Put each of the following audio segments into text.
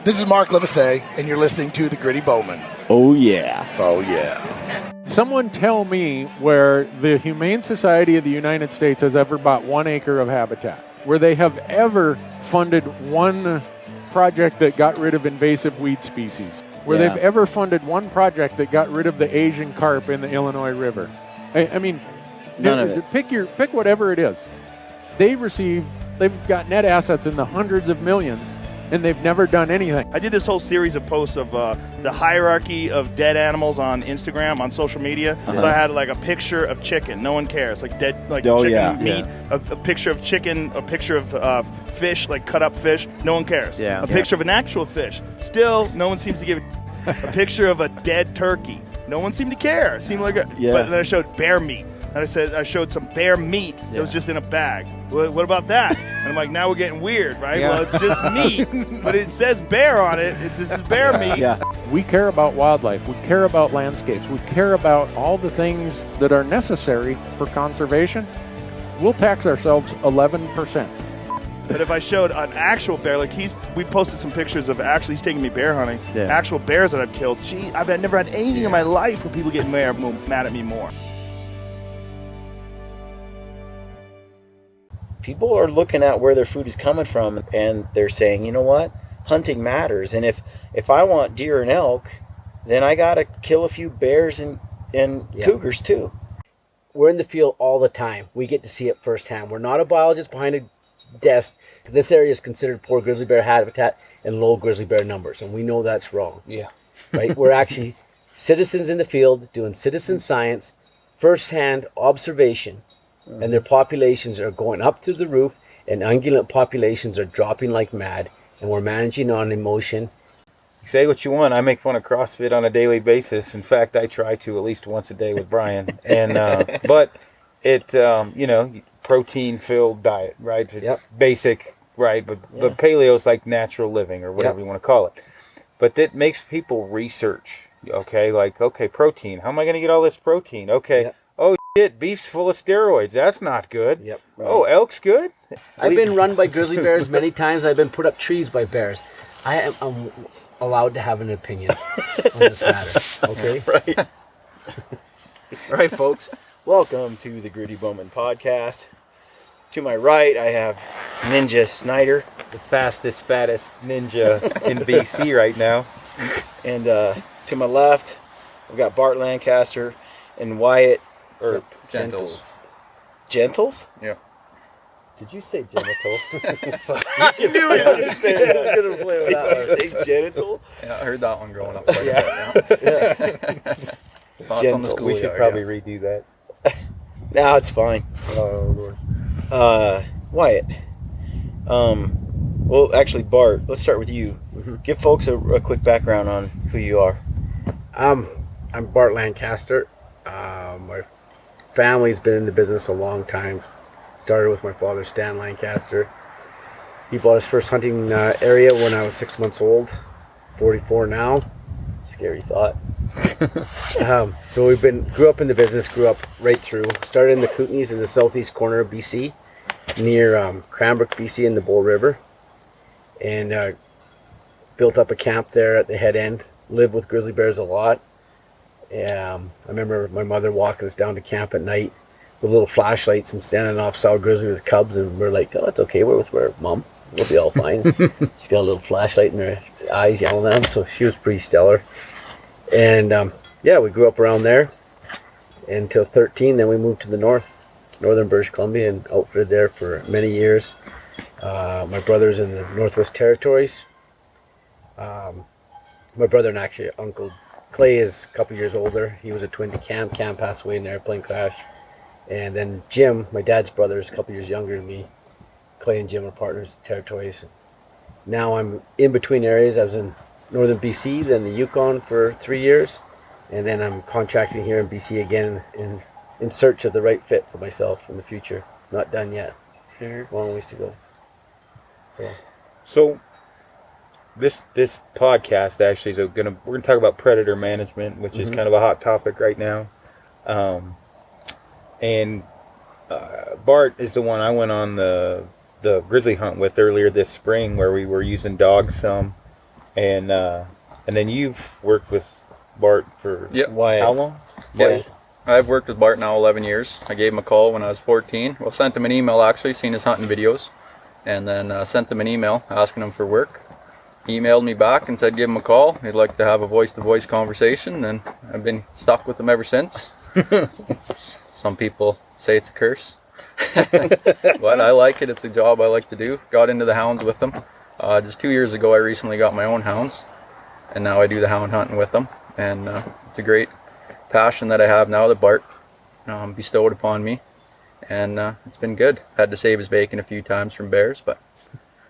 This is Mark Livesey, and you're listening to The Gritty Bowman. Oh, yeah. Oh, yeah. Someone tell me where the Humane Society of the United States has ever bought 1 acre of habitat, where they have ever funded one project that got rid of invasive weed species, where they've ever funded one project that got rid of the Asian carp in the Illinois River. I mean, none of it. Pick whatever it is. They've got net assets in the hundreds of millions, and they've never done anything. I did this whole series of posts of the hierarchy of dead animals on Instagram, on social media. So I had like a picture of chicken. No one cares. Like dead, like chicken meat. A picture of chicken. A picture of fish, like cut up fish. No one cares. A picture of an actual fish. Still, no one seems to give a picture of a dead turkey. No one seemed to care. It seemed like But then I showed bear meat. And I showed some bear meat that was just in a bag. What about that? And I'm like, now we're getting weird, right? Well, it's just meat, but it says bear on it. This is bear meat. Yeah. We care about wildlife. We care about landscapes. We care about all the things that are necessary for conservation. We'll tax ourselves 11%. But if I showed an actual bear, like we posted some pictures of he's taking me bear hunting, actual bears that I've killed. Gee, I've never had anything in my life where people get mad at me more. People are looking at where their food is coming from, and they're saying, you know what? Hunting matters. And if I want deer and elk, then I got to kill a few bears and cougars too. We're in the field all the time. We get to see it firsthand. We're not a biologist behind a desk. This area is considered poor grizzly bear habitat and low grizzly bear numbers, and we know that's wrong. Yeah. Right? We're actually citizens in the field doing citizen science, firsthand observation. And their populations are going up through the roof, and ungulate populations are dropping like mad, and we're managing on emotion. Say what you want. I make fun of CrossFit on a daily basis. In fact, I try to at least once a day with Brian. And but it, protein-filled diet, right? Basic, right? But paleo's like natural living or whatever you want to call it. But that makes people research. Okay, protein. How am I going to get all this protein? Okay. Oh, shit, beef's full of steroids. That's not good. Right. Oh, elk's good? I've been run by grizzly bears many times. I've been put up trees by bears. I'm allowed to have an opinion on this matter. Okay? Right. All right, folks. Welcome to the Gritty Bowman podcast. To my right, I have Ninja Snyder, the fastest, fattest ninja in BC right now. And to my left, we've got Bart Lancaster and Wyatt. Or Gentles. Gentles? Yeah. Did you say genital? I knew it. I was going to play with that one. Did you say genital? Yeah, I heard that one growing up. Thoughts on the schoolyard? We should probably redo that. No, it's fine. Oh, Lord. Wyatt. Well, actually, Bart, let's start with you. Mm-hmm. Give folks a quick background on who you are. I'm Bart Lancaster. My family's been in the business a long time. Started with my father, Stan Lancaster. He bought his first hunting area when I was 6 months old. 44 now. Scary thought. So grew up in the business, grew up right through. Started in the Kootenays in the southeast corner of BC, near Cranbrook, BC, in the Bull River, and built up a camp there at the head end. Lived with grizzly bears a lot. I remember my mother walking us down to camp at night with little flashlights and standing off saw a grizzly with cubs, and we're like, oh, it's okay, we're with our mom. We'll be all fine. She's got a little flashlight in her eyes yelling at them, so she was pretty stellar. And we grew up around there until 13. Then we moved to the northern British Columbia, and outfitted there for many years. My brother's in the Northwest Territories. My brother and actually Uncle Clay is a couple years older. He was a twin to Cam. Cam passed away in an airplane crash. And then Jim, my dad's brother, is a couple years younger than me. Clay and Jim are partners in Territories. Now I'm in between areas. I was in northern BC, then the Yukon for 3 years. And then I'm contracting here in BC again in search of the right fit for myself in the future. Not done yet. Long ways to go. So this podcast actually is we're gonna talk about predator management, which is kind of a hot topic right now. And Bart is the one I went on the grizzly hunt with earlier this spring, where we were using dogs some, And then you've worked with Bart for how long? Bart, I've worked with Bart now 11 years. I gave him a call when I was 14. Well, sent him an email actually, seen his hunting videos, and then sent him an email asking him for work. He emailed me back and said give him a call. He'd like to have a voice-to-voice conversation, and I've been stuck with him ever since. Some people say it's a curse, but I like it. It's a job I like to do. Got into the hounds with them. Just 2 years ago, I recently got my own hounds, and now I do the hound hunting with them. And it's a great passion that I have now that Bart bestowed upon me, and it's been good. Had to save his bacon a few times from bears, but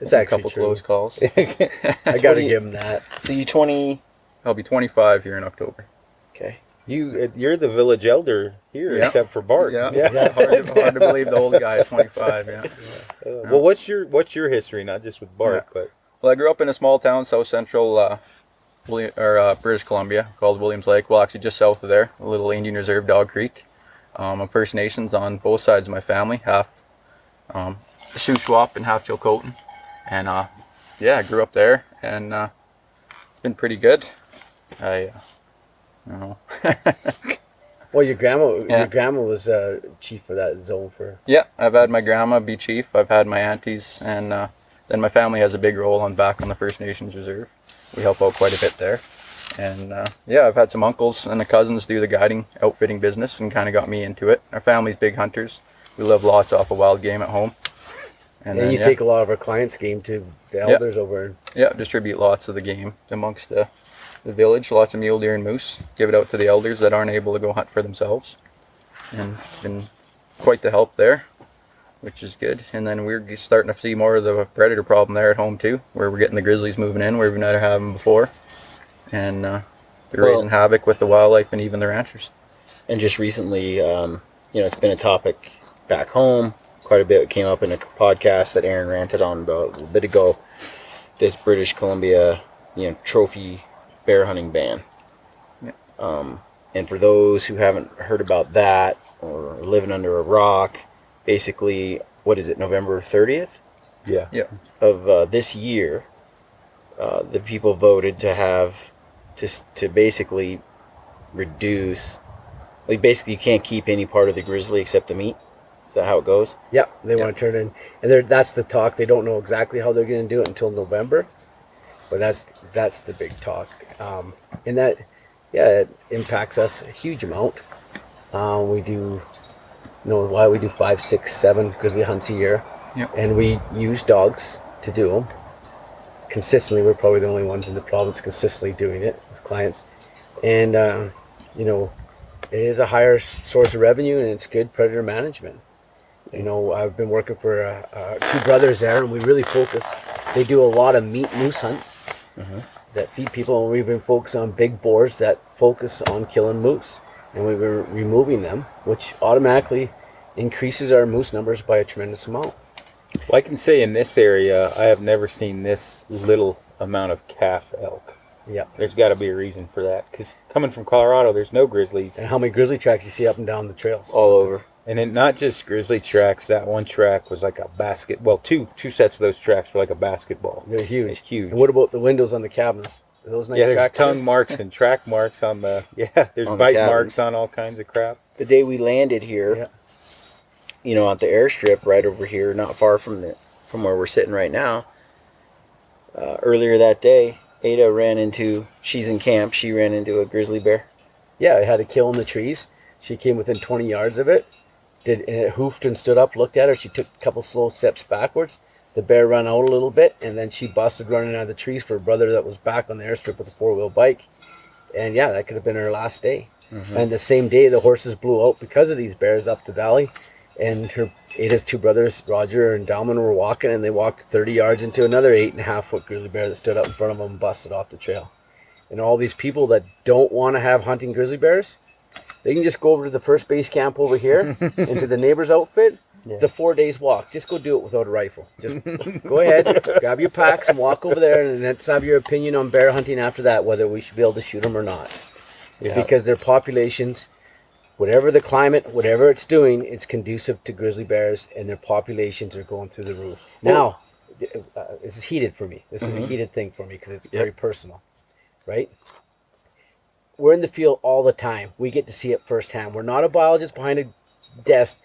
It's a actually couple true. close calls. I got to give him that. So you 20? I'll be 25 here in October. Okay. You're the village elder here, Yeah. except for Bart. Yeah. Hard to believe the old guy is 25. Yeah. Well, what's your history? Not just with Bart, but Well, I grew up in a small town, south central British Columbia, called Williams Lake. Well, actually, just south of there, a little Indian Reserve, Dog Creek. I'm First Nations on both sides of my family, half Shuswap and half Chilcotin. And I grew up there, and it's been pretty good. I don't know. Well, your grandma was chief for that zone for. Yeah, I've had my grandma be chief. I've had my aunties, and then my family has a big role back on the First Nations Reserve. We help out quite a bit there. And I've had some uncles and the cousins do the guiding, outfitting business, and kind of got me into it. Our family's big hunters. We live lots off of wild game at home. And then you take a lot of our clients' game to the elders over. Yeah, distribute lots of the game amongst the village, lots of mule deer and moose. Give it out to the elders that aren't able to go hunt for themselves. And been quite the help there, which is good. And then we're starting to see more of the predator problem there at home too, where we're getting the grizzlies moving in where we've never had them before. And they're raising havoc with the wildlife and even the ranchers. And just recently, it's been a topic back home. Quite a bit. It came up in a podcast that Aaron ranted on about a little bit ago. This British Columbia, trophy bear hunting ban. Yeah. And for those who haven't heard about that or are living under a rock, basically, what is it, November 30th? Yeah. Of this year, the people voted to have to basically reduce. Like basically, you can't keep any part of the grizzly except the meat. Is that how it goes? Yeah, they want to turn in, and that's the talk. They don't know exactly how they're going to do it until November, but that's the big talk. And that, it impacts us a huge amount. We do, why we do 5, 6, 7 grizzly hunts a year, and we use dogs to do them consistently. We're probably the only ones in the province consistently doing it with clients, and it is a higher source of revenue, and it's good predator management. I've been working for 2 brothers there, and we really focus. They do a lot of meat moose hunts that feed people, and we've been focused on big boars that focus on killing moose, and we've been removing them, which automatically increases our moose numbers by a tremendous amount. Well, I can say in this area, I have never seen this little amount of calf elk. Yeah. There's got to be a reason for that, because coming from Colorado, there's no grizzlies. And how many grizzly tracks you see up and down the trails? All over. And then not just grizzly tracks. That one track was like a basket. Well, two sets of those tracks were like a basketball. They're huge. It's huge. And what about the windows on the cabins? Are those nice there's tracks? tongue marks and track marks on the. Yeah, there's On the bite cabins. marks on all kinds of crap. The day we landed here, at the airstrip right over here, not far from where we're sitting right now. Earlier that day, Ada she's in camp. She ran into a grizzly bear. Yeah, it had a kill in the trees. She came within 20 yards of it. And it hoofed and stood up, looked at her. She took a couple slow steps backwards. The bear ran out a little bit, and then she busted running out of the trees for a brother that was back on the airstrip with a 4-wheel bike. And that could have been her last day. And the same day, the horses blew out because of these bears up the valley. And Ada's 2 brothers, Roger and Dalman, were walking, and they walked 30 yards into another 8.5-foot grizzly bear that stood up in front of them and busted off the trail. And all these people that don't want to have hunting grizzly bears, they can just go over to the first base camp over here into the neighbor's outfit. It's a 4 days walk. Just go do it without a rifle. Just go ahead, grab your packs and walk over there, and let's have your opinion on bear hunting after that, whether we should be able to shoot them or not. Yeah. Because their populations, whatever the climate, whatever it's doing, it's conducive to grizzly bears, and their populations are going through the roof. Now, this is heated for me. This is a heated thing for me because it's very personal, right? We're in the field all the time. We get to see it firsthand. We're not a biologist behind a desk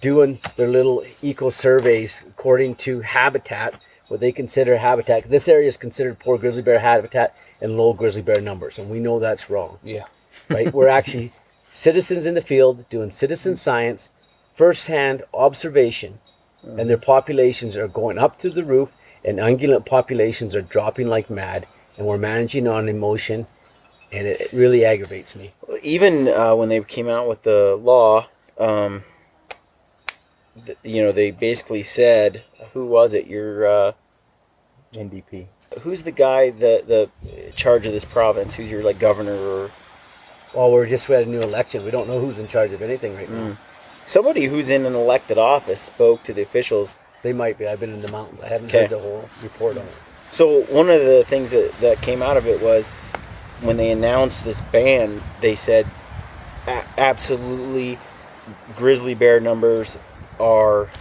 doing their little eco surveys according to habitat, what they consider habitat. This area is considered poor grizzly bear habitat and low grizzly bear numbers, and we know that's wrong. Yeah. Right? We're actually citizens in the field doing citizen science, first-hand observation, and their populations are going up through the roof, and ungulate populations are dropping like mad, and we're managing on emotion, and it really aggravates me. Even when they came out with the law, they basically said, who was it? Your NDP. Who's the guy the charge of this province? Who's your governor or? Well, we had a new election. We don't know who's in charge of anything right now. Somebody who's in an elected office spoke to the officials. They might be. I've been in the mountains. I haven't heard the whole report on it. So one of the things that came out of it was when they announced this ban, they said absolutely grizzly bear numbers are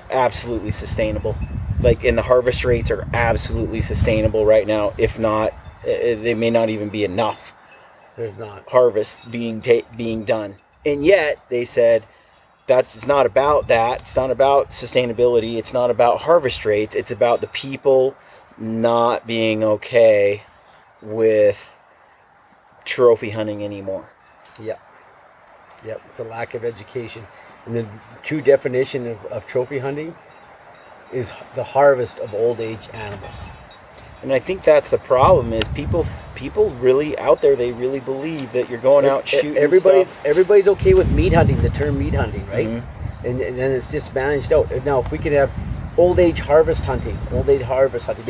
absolutely sustainable. And the harvest rates are absolutely sustainable right now. If not, they may not even be enough. There's not harvest being done, and yet they said it's not about that. It's not about sustainability. It's not about harvest rates. It's about the people not being okay with trophy hunting anymore. Yep. It's a lack of education, and the true definition of trophy hunting is the harvest of old age animals. And I think that's the problem is people really out there, they really believe that you're going out shooting stuff. Everybody's okay with meat hunting, the term meat hunting, right? And then it's just managed out. Now, if we could have old age harvest hunting, maybe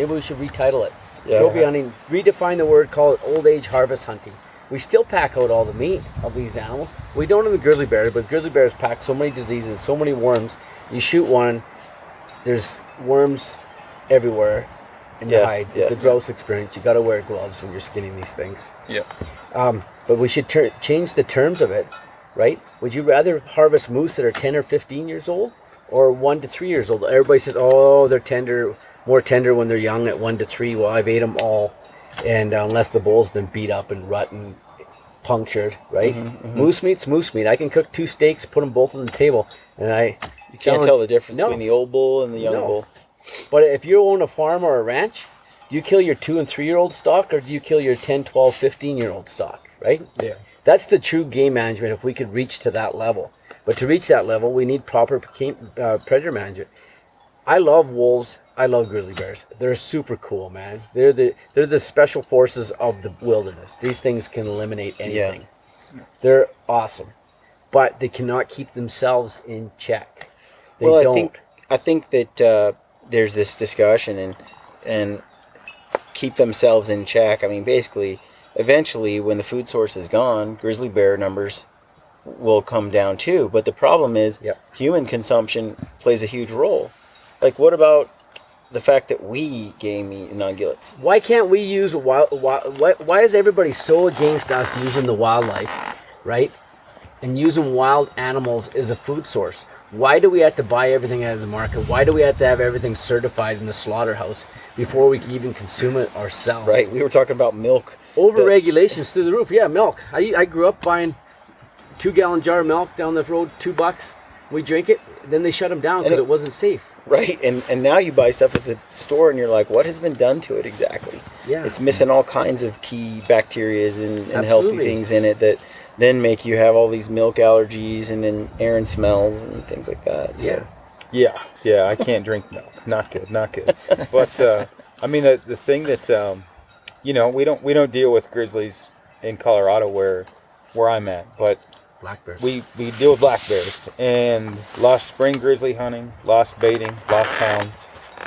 we should retitle it. Yeah. Trophy hunting, redefine the word, call it old age harvest hunting. We still pack out all the meat of these animals. We don't in the grizzly bears, but grizzly bears pack so many diseases, so many worms. You shoot one, there's worms everywhere. In the hide. It's a gross experience. You got to wear gloves when you're skinning these things. Yeah. But we should change the terms of it, right? Would you rather harvest moose that are 10 or 15 years old, or 1 to 3 years old? Everybody says, "Oh, they're more tender when they're young at 1 to 3." Well, I've ate them all, and unless the bull's been beat up and rut and punctured, right? Moose meat's moose meat. I can cook 2 steaks, put them both on the table, and you can't tell the difference between the old bull and the young bull. But if you own a farm or a ranch, do you kill your 2 and 3 year old stock, or do you kill your 10, 12, 15 year old stock, right? Yeah. That's the true game management if we could reach to that level. But to reach that level, we need proper predator management. I love wolves. I love grizzly bears. They're super cool, man. They're the special forces of the wilderness. These things can eliminate anything. Yeah. They're awesome. But they cannot keep themselves in check. They don't. I think that there's this discussion and keep themselves in check. I mean, basically, eventually, when the food source is gone, grizzly bear numbers will come down too. But the problem is human consumption plays a huge role. What about the fact that we game eat ungulates? Why can't we use why is everybody so against us using the wildlife, right? And using wild animals as a food source? Why do we have to buy everything out of the market? Why do we have to have everything certified in the slaughterhouse before we can even consume it ourselves? Right. We were talking about milk. Over-regulations through the roof. Yeah, milk. I grew up buying 2-gallon jar of milk down the road, $2. We drink it. Then they shut them down because it wasn't safe. Right. And now you buy stuff at the store and you're like, what has been done to it exactly? Yeah. It's missing all kinds of key bacteria and healthy things in it that then make you have all these milk allergies and then Aaron smells and things like that. So. Yeah. I can't drink milk. Not good. But I mean, the thing that we don't deal with grizzlies in Colorado where I'm at, but black bears. We deal with black bears and lost spring grizzly hunting, lost baiting, lost hounds,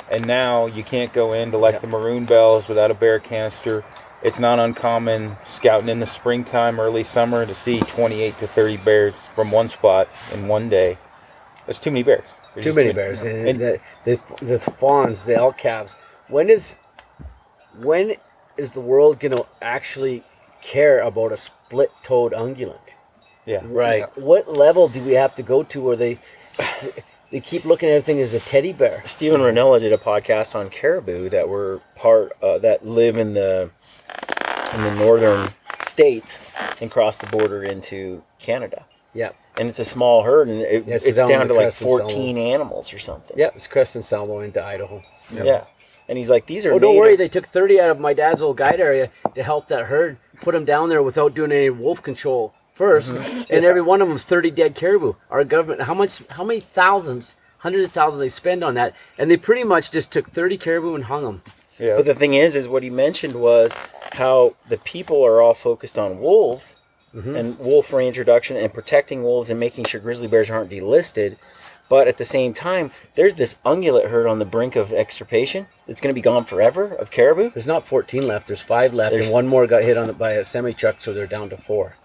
and now you can't go into the maroon bells without a bear canister. It's not uncommon scouting in the springtime, early summer to see 28 to 30 bears from one spot in one day. That's too many bears. Too many bears. And the fawns, the elk calves. When is the world going to actually care about a split-toed ungulate? Yeah. Right. What level do we have to go to where They keep looking at everything as a teddy bear. Stephen Ranella did a podcast on caribou that were that live in the northern states and cross the border into Canada. Yeah. And it's a small herd, and it's down to like 14 Salmo. animals or something. Yeah, it's Creston Salmo into Idaho. Yeah. And he's like, these are. Oh, don't worry. They took 30 out of my dad's old guide area to help that herd, put them down there without doing any wolf control first, and every one of them's 30 dead caribou. Our government, how many thousands, hundreds of thousands they spend on that, and they pretty much just took 30 caribou and hung them. Yeah. But the thing is what he mentioned was how the people are all focused on wolves and wolf reintroduction and protecting wolves and making sure grizzly bears aren't delisted. But at the same time, there's this ungulate herd on the brink of extirpation. It's going to be gone forever of caribou. There's not 14 left. There's 5 left, and one more got hit on it by a semi-truck, so they're down to 4.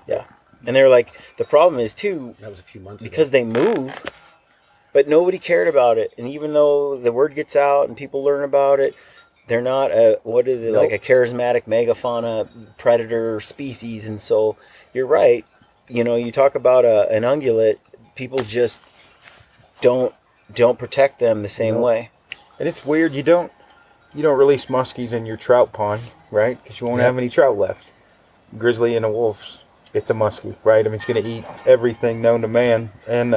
Yeah. And they're like, the problem is, too, that was a few months because ago. they move, but nobody cared about it. And even though the word gets out and people learn about it, they're not like a charismatic megafauna predator species. And so you're right. You know, you talk about an ungulate, people just don't protect them the same way. And it's weird, you don't release muskies in your trout pond, right? Because you won't have any trout left. Grizzly and a wolf, it's a muskie, right? I mean, it's going to eat everything known to man. And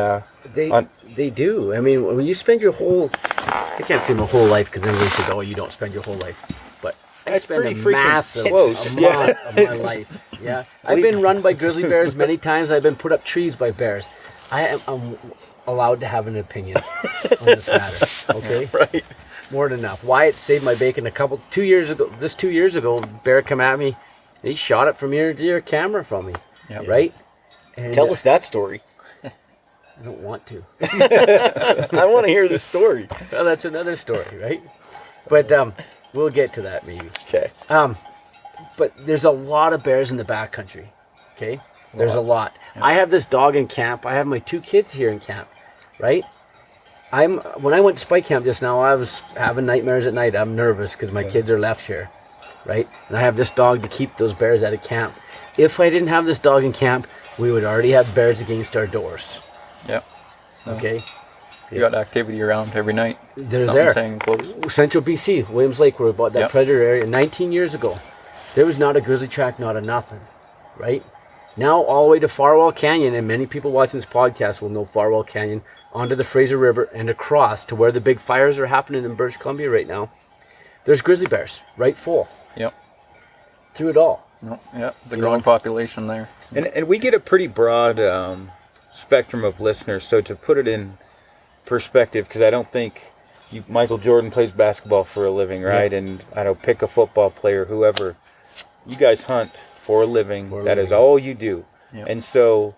they do. I mean, when you spend your whole, I can't say my whole life because everybody says, oh, you don't spend your whole life. But I spend a massive amount of my life. Yeah, I've been run by grizzly bears many times. I've been put up trees by bears. I'm allowed to have an opinion on this matter. Okay, right? More than enough. Wyatt saved my bacon 2 years ago. This 2 years ago, bear come at me. He shot it from ear to ear camera from me. Yep. Right? And tell us that story. I don't want to. I want to hear the story. Well, that's another story, right? But we'll get to that maybe. Okay. But there's a lot of bears in the backcountry. Okay? There's a lot. Yeah. I have this dog in camp. I have my 2 kids here in camp, right? When I went to spike camp just now, I was having nightmares at night. I'm nervous because my kids are left here, right? And I have this dog to keep those bears out of camp. If I didn't have this dog in camp, we would already have bears against our doors. Yep. Okay. You got activity around every night. They're there. Close. Central BC, Williams Lake, we're about that predator area. 19 years ago, there was not a grizzly track, not a nothing, right? Now all the way to Farwell Canyon, and many people watching this podcast will know Farwell Canyon, onto the Fraser River and across to where the big fires are happening in British Columbia right now. There's grizzly bears, right full. Yep. Through it all. Yep, the growing population there. And we get a pretty broad spectrum of listeners, so to put it in perspective, because I don't think Michael Jordan plays basketball for a living, right? Yeah. And I don't pick a football player, whoever. You guys hunt for a living. That is all you do. Yep. And so,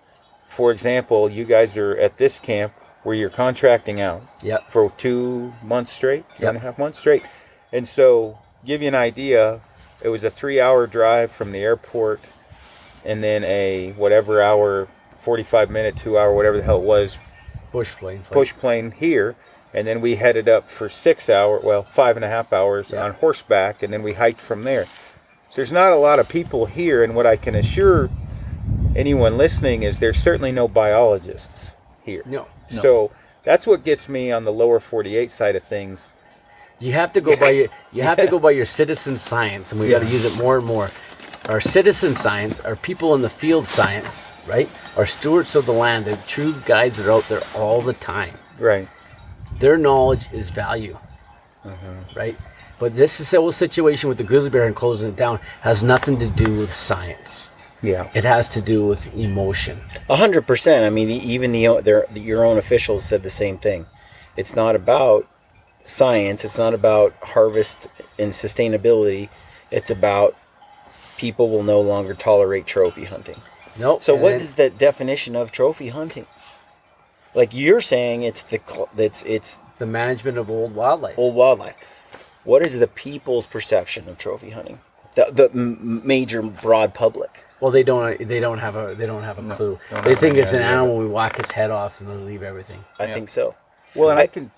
for example, you guys are at this camp where you're contracting out for 2 months straight, 2.5 months straight. And so, give you an idea, it was a 3-hour drive from the airport and then a whatever hour, 45-minute, 2-hour, whatever the hell it was, push plane here. And then we headed up for 5.5 hours on horseback, and then we hiked from there. So there's not a lot of people here, and what I can assure anyone listening is there's certainly no biologists here. No. So that's what gets me on the lower 48 side of things. You have to go by your citizen science, and we got to use it more and more. Our citizen science, our people in the field science, right? Our stewards of the land, the true guides are out there all the time. Right. Their knowledge is value, right? But this whole situation with the grizzly bear and closing it down has nothing to do with science. Yeah, it has to do with emotion. 100%. I mean, even your own officials said the same thing. It's not about science. It's not about harvest and sustainability. It's about people will no longer tolerate trophy hunting. Nope. So what is the definition of trophy hunting? Like you're saying, it's the management of old wildlife. Old wildlife. What is the people's perception of trophy hunting? The major broad public. Well, they don't have a clue. They think it's an animal. We whack its head off and then leave everything. I think so. Well, and I can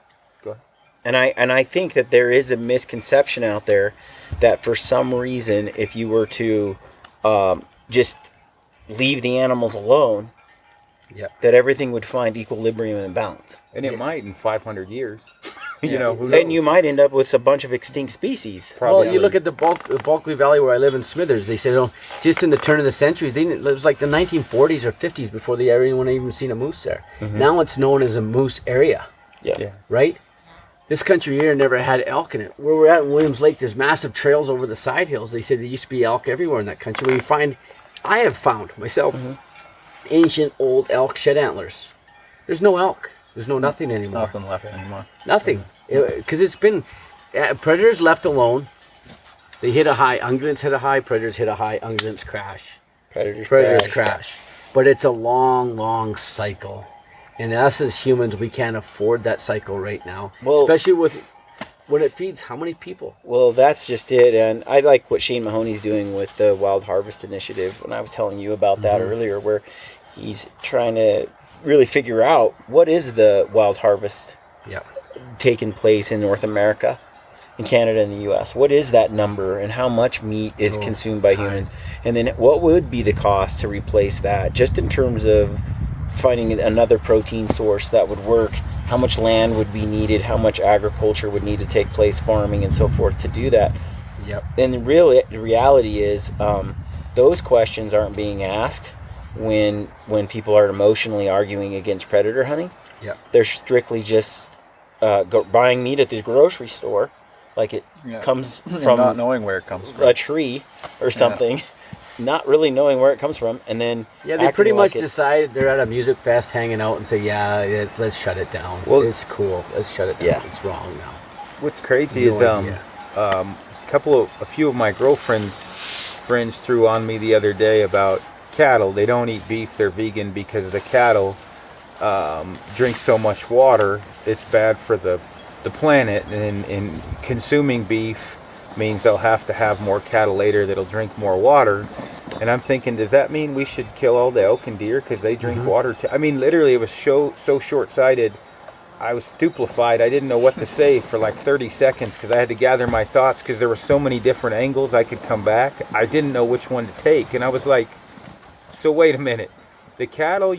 go ahead. And I think that there is a misconception out there that for some reason, if you were to just leave the animals alone, that everything would find equilibrium and balance. And it might in 500 years. You know, who knows? And you might end up with a bunch of extinct species. Well, you look at the Bulkley Valley where I live in Smithers. They said, just in the turn of the century, it was like the 1940s or 50s before anyone even seen a moose there. Now it's known as a moose area. Yeah. Right? This country here never had elk in it. Where we're at in Williams Lake, there's massive trails over the side hills. They said there used to be elk everywhere in that country. I have found myself ancient old elk shed antlers. There's no elk. There's nothing anymore. Nothing left anymore. Nothing. Because it's been predators left alone. They hit a high. Ungulates hit a high. Predators hit a high. Ungulates crash. Predators crash. But it's a long, long cycle. And us as humans, we can't afford that cycle right now. Well, especially with when it feeds how many people? Well, that's just it. And I like what Shane Mahoney's doing with the Wild Harvest Initiative. And I was telling you about that earlier, where he's trying to really figure out what is the wild harvest taking place in North America, in Canada and the U.S. What is that number, and how much meat is consumed by humans? And then what would be the cost to replace that, just in terms of finding another protein source that would work? How much land would be needed? How much agriculture would need to take place, farming and so forth, to do that? And the reality is those questions aren't being asked when people are emotionally arguing against predator hunting. They're strictly just buying meat at the grocery store, like it comes from not knowing where it comes from, a tree or something, not really knowing where it comes from, and then they pretty much decide they're at a music fest hanging out and say, let's shut it down. Well, it's cool. Let's shut it down. It's wrong now. What's crazy is a few of my girlfriend's friends threw on me the other day about cattle. They don't eat beef. They're vegan because the cattle drink so much water. It's bad for the planet, and consuming beef means they'll have to have more cattle later that'll drink more water. And I'm thinking, does that mean we should kill all the elk and deer because they drink water too? I mean, literally, it was so short-sighted. I was stupefied. I didn't know what to say for like 30 seconds because I had to gather my thoughts because there were so many different angles I could come back. I didn't know which one to take, and I was like, so wait a minute, the cattle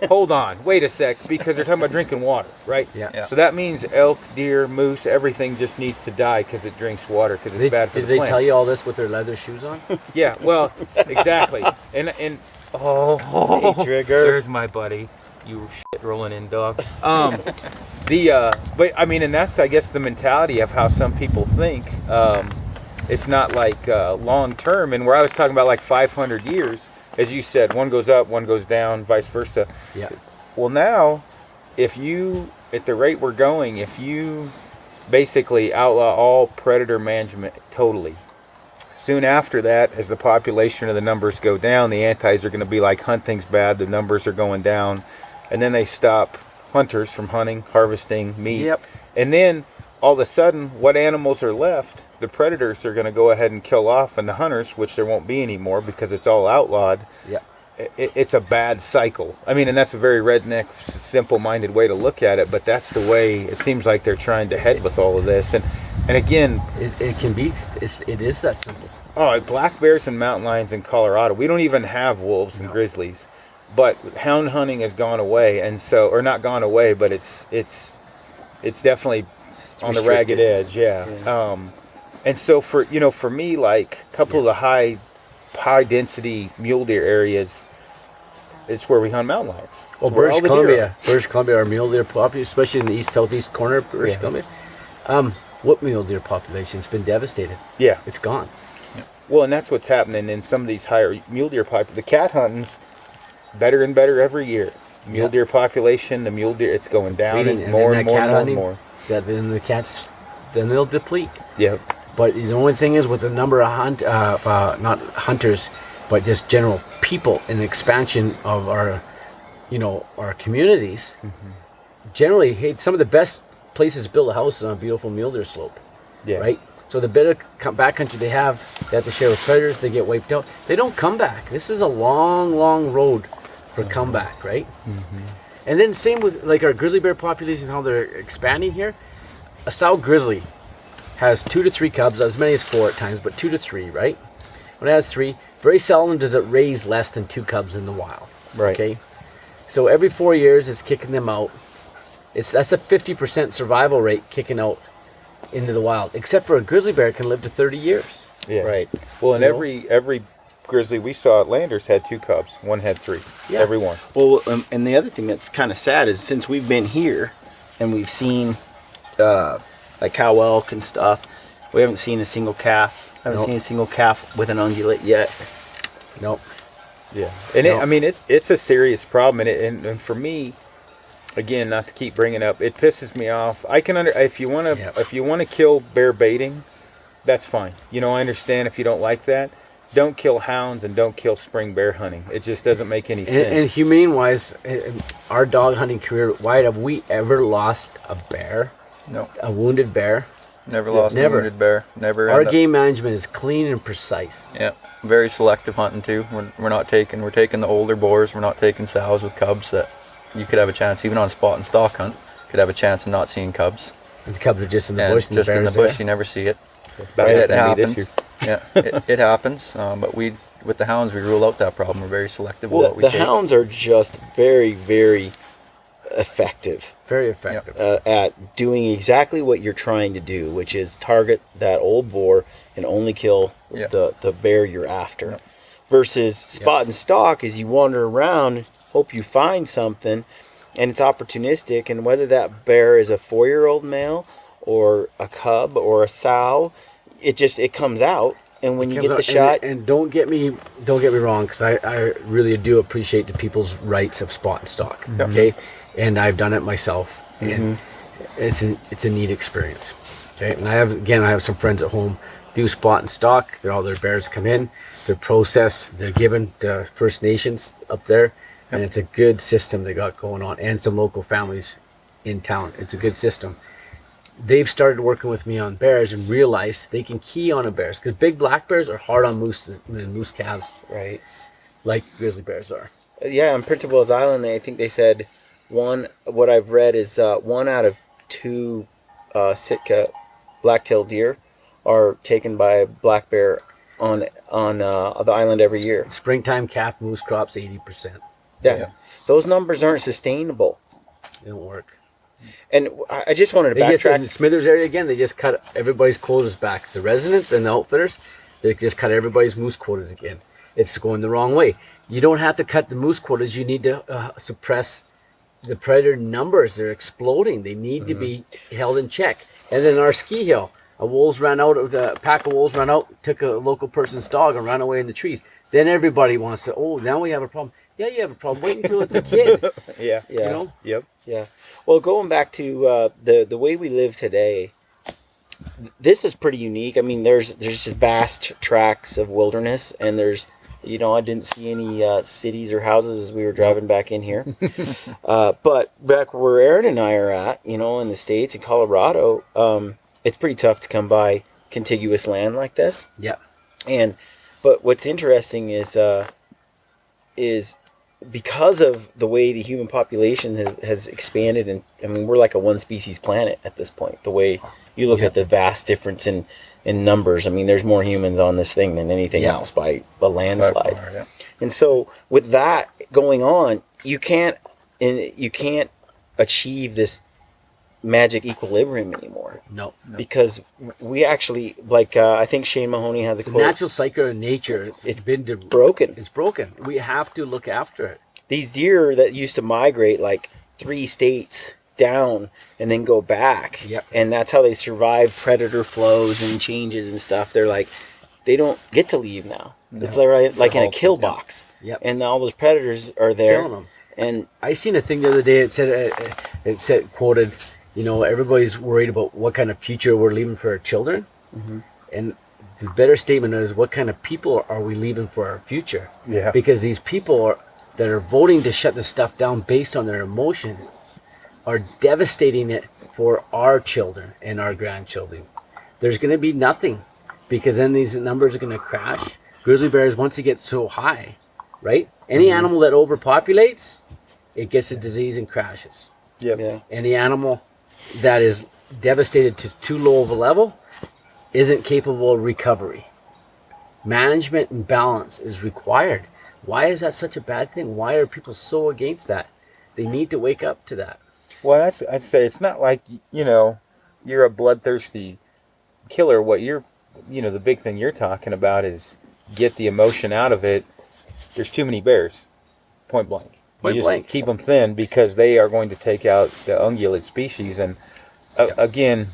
hold on, wait a sec, because they're talking about drinking water, right? So that means elk, deer, moose, everything just needs to die because it drinks water because it's bad for the planet. Did they tell you all this with their leather shoes on? Yeah, well, exactly. And hey, Trigger, there's my buddy. You shit rolling in dog. But I mean, and that's, I guess, the mentality of how some people think. It's not like long term, and where I was talking about like 500 years, as you said, one goes up, one goes down, vice versa. Well, now, at the rate we're going, if you basically outlaw all predator management totally, soon after that, as the population or the numbers go down, the antis are going to be like, hunting's bad, the numbers are going down, and then they stop hunters from hunting, harvesting meat. And then all of a sudden, what animals are left? The predators are going to go ahead and kill off, and the hunters, which there won't be anymore because it's all outlawed. It's a bad cycle. I mean, and that's a very redneck, simple-minded way to look at it, but that's the way it seems like they're trying to head with all of this. And again, it is that simple. Oh, black bears and mountain lions in Colorado. We don't even have wolves and grizzlies, but hound hunting has gone away, and so, or not gone away, but it's definitely on the ragged edge. And so for me, like a couple of the high density mule deer areas, it's where we hunt mountain lions. Well, British Columbia, our mule deer population, especially in the southeast corner of British Columbia, what mule deer population's been devastated? It's gone. Well, and that's what's happening in some of these higher mule deer populations. The cat hunting's better and better every year. Mule deer population, the mule deer, it's going down and more and more. Then the cats, then they'll deplete. But the only thing is, with the number of not hunters, but just general people and the expansion of our communities, generally, some of the best places to build a house is on a beautiful mule deer slope, right? So the better backcountry they have to share with predators, they get wiped out. They don't come back. This is a long, long road for comeback, right? And then same with like our grizzly bear population, how they're expanding here. A sow grizzly has 2 to 3 cubs, as many as 4 at times, but 2 to 3, right? When it has 3, Very seldom does it raise less than 2 cubs in the wild. Right. Okay. So every 4 years, it's kicking them out. That's a 50% survival rate kicking out into the wild. Except for a grizzly bear can live to 30 years. Yeah. Right. Well, and every grizzly we saw at Landers had 2 cubs. One had 3. Yeah. Every one. Well, and the other thing that's kind of sad is since we've been here and we've seen like cow elk and stuff, we haven't seen a single calf. Haven't seen a single calf with an ungulate yet. Nope. Yeah, and it's a serious problem, and for me, again, not to keep bringing up, it pisses me off. I can if you want to kill bear baiting, that's fine. You know, I understand if you don't like that. Don't kill hounds and don't kill spring bear hunting. It just doesn't make any sense. And humane wise, our dog hunting career, why have we ever lost a bear? No. A wounded bear? Never lost a wounded bear. Never. Our game management is clean and precise. Yeah, very selective hunting too. We're taking the older boars. We're not taking sows with cubs that you could have a chance, even on spot and stalk hunt, could have a chance of not seeing cubs. And the cubs are just in the and bush. Just in the bush, you never see it. It happens. Yeah, it happens. But with the hounds, we rule out that problem. We're very selective with what we take. The hounds are just very, very effective. Very effective. At doing exactly what you're trying to do, which is target that old boar and only kill the bear you're after. Yep. Versus spot and stalk is you wander around, hope you find something, and it's opportunistic. And whether that bear is a 4-year-old male or a cub or a sow, it comes out. And when you get the shot, and don't get me wrong, because I really do appreciate the people's rights of spot and stalk. Okay. And I've done it myself, and it's a neat experience. Okay, and I have some friends at home do spot and stalk. All their bears come in, they're processed, they're given to First Nations up there, and it's a good system they got going on, and some local families in town. It's a good system. They've started working with me on bears and realized they can key on a bears because big black bears are hard on moose and moose calves, right? Like grizzly bears are. Yeah, on Prince of Wales Island, I think they said what I've read is 1 out of 2 Sitka black-tailed deer are taken by a black bear on the island every year. Springtime calf moose crops 80%. Yeah. Those numbers aren't sustainable. They don't work. And I just wanted to backtrack. In the Smithers area again, they just cut everybody's quotas back. The residents and the outfitters, they just cut everybody's moose quotas again. It's going the wrong way. You don't have to cut the moose quotas. You need to suppress the predator numbers. They're exploding. They need to be held in check. And then our ski hill, a pack of wolves ran out, took a local person's dog and ran away in the trees. Then everybody wants to, now we have a problem. Yeah, you have a problem. Wait until it's a kid. Yeah. You know? Yep. Yeah. Well, going back to the way we live today, this is pretty unique. I mean, there's just vast tracts of wilderness, and there's, I didn't see any cities or houses as we were driving back in here. But back where Aaron and I are at, in the States, in Colorado, it's pretty tough to come by contiguous land like this. Yeah. But what's interesting is because of the way the human population has expanded, and I mean, we're like a one species planet at this point, the way you look at the vast difference in numbers. I mean, there's more humans on this thing than anything else by a landslide. And so with that going on, you can't achieve this magic equilibrium anymore. No. Because we actually, I think Shane Mahoney has a quote. The natural cycle of nature, it's been broken. It's broken. We have to look after it. These deer that used to migrate 3 states down and then go back. Yep. And that's how they survive predator flows and changes and stuff. They don't get to leave now. No. It's like in a kill box. Yep. And all those predators are there. Killing them. And I seen a thing the other day. It said quoted, everybody's worried about what kind of future we're leaving for our children. Mm-hmm. And the better statement is, what kind of people are we leaving for our future? Yeah. Because these people that are voting to shut this stuff down based on their emotion are devastating it for our children and our grandchildren. There's going to be nothing, because then these numbers are going to crash. Grizzly bears, once they get so high, right? Any animal that overpopulates, it gets a disease and crashes. Yep. yeah. Any animal that is devastated to too low of a level isn't capable of recovery. management and balance is required. Why is that such a bad thing? Why are people so against that? They need to wake up to that. Well, I'd say it's not like, you're a bloodthirsty killer. What the big thing you're talking about is get the emotion out of it. There's too many bears, point blank. You just keep them thin because they are going to take out the ungulate species. And again,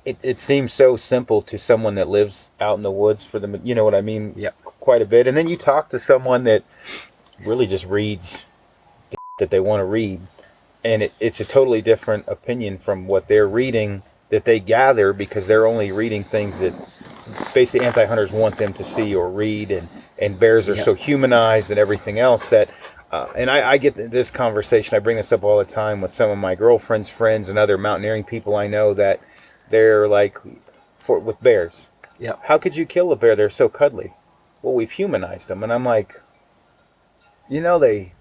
it seems so simple to someone that lives out in the woods for them, you know what I mean? Yep. Quite a bit. And then you talk to someone that really just reads that they want to read. And it's a totally different opinion from what they're reading that they gather, because they're only reading things that basically anti-hunters want them to see or read. And bears are so humanized and everything else that, and I get this conversation, I bring this up all the time with some of my girlfriend's friends and other mountaineering people I know, that they're like, with bears. Yeah. How could you kill a bear? They're so cuddly. Well, we've humanized them. And I'm like, they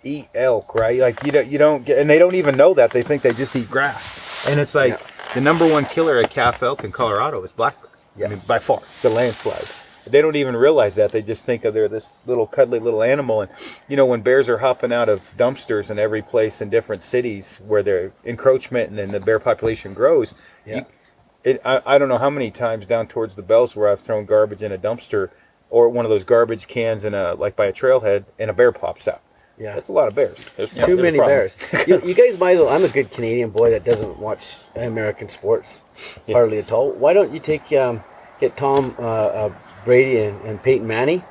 eat elk, right? Like, you don't get, and they don't even know that. They think they just eat grass. And it's like, the number one killer of calf elk in Colorado is black bear. Yeah. I mean, by far. It's a landslide. They don't even realize that. They just think of they're this little cuddly little animal. And, when bears are hopping out of dumpsters in every place in different cities where their encroachment and then the bear population grows, I don't know how many times down towards the Bells where I've thrown garbage in a dumpster or one of those garbage cans in like by a trailhead, and a bear pops out. Yeah. That's a lot of bears. There's too many bears. You guys might as well, I'm a good Canadian boy that doesn't watch American sports hardly at all. Why don't you get Tom Brady and Peyton Manning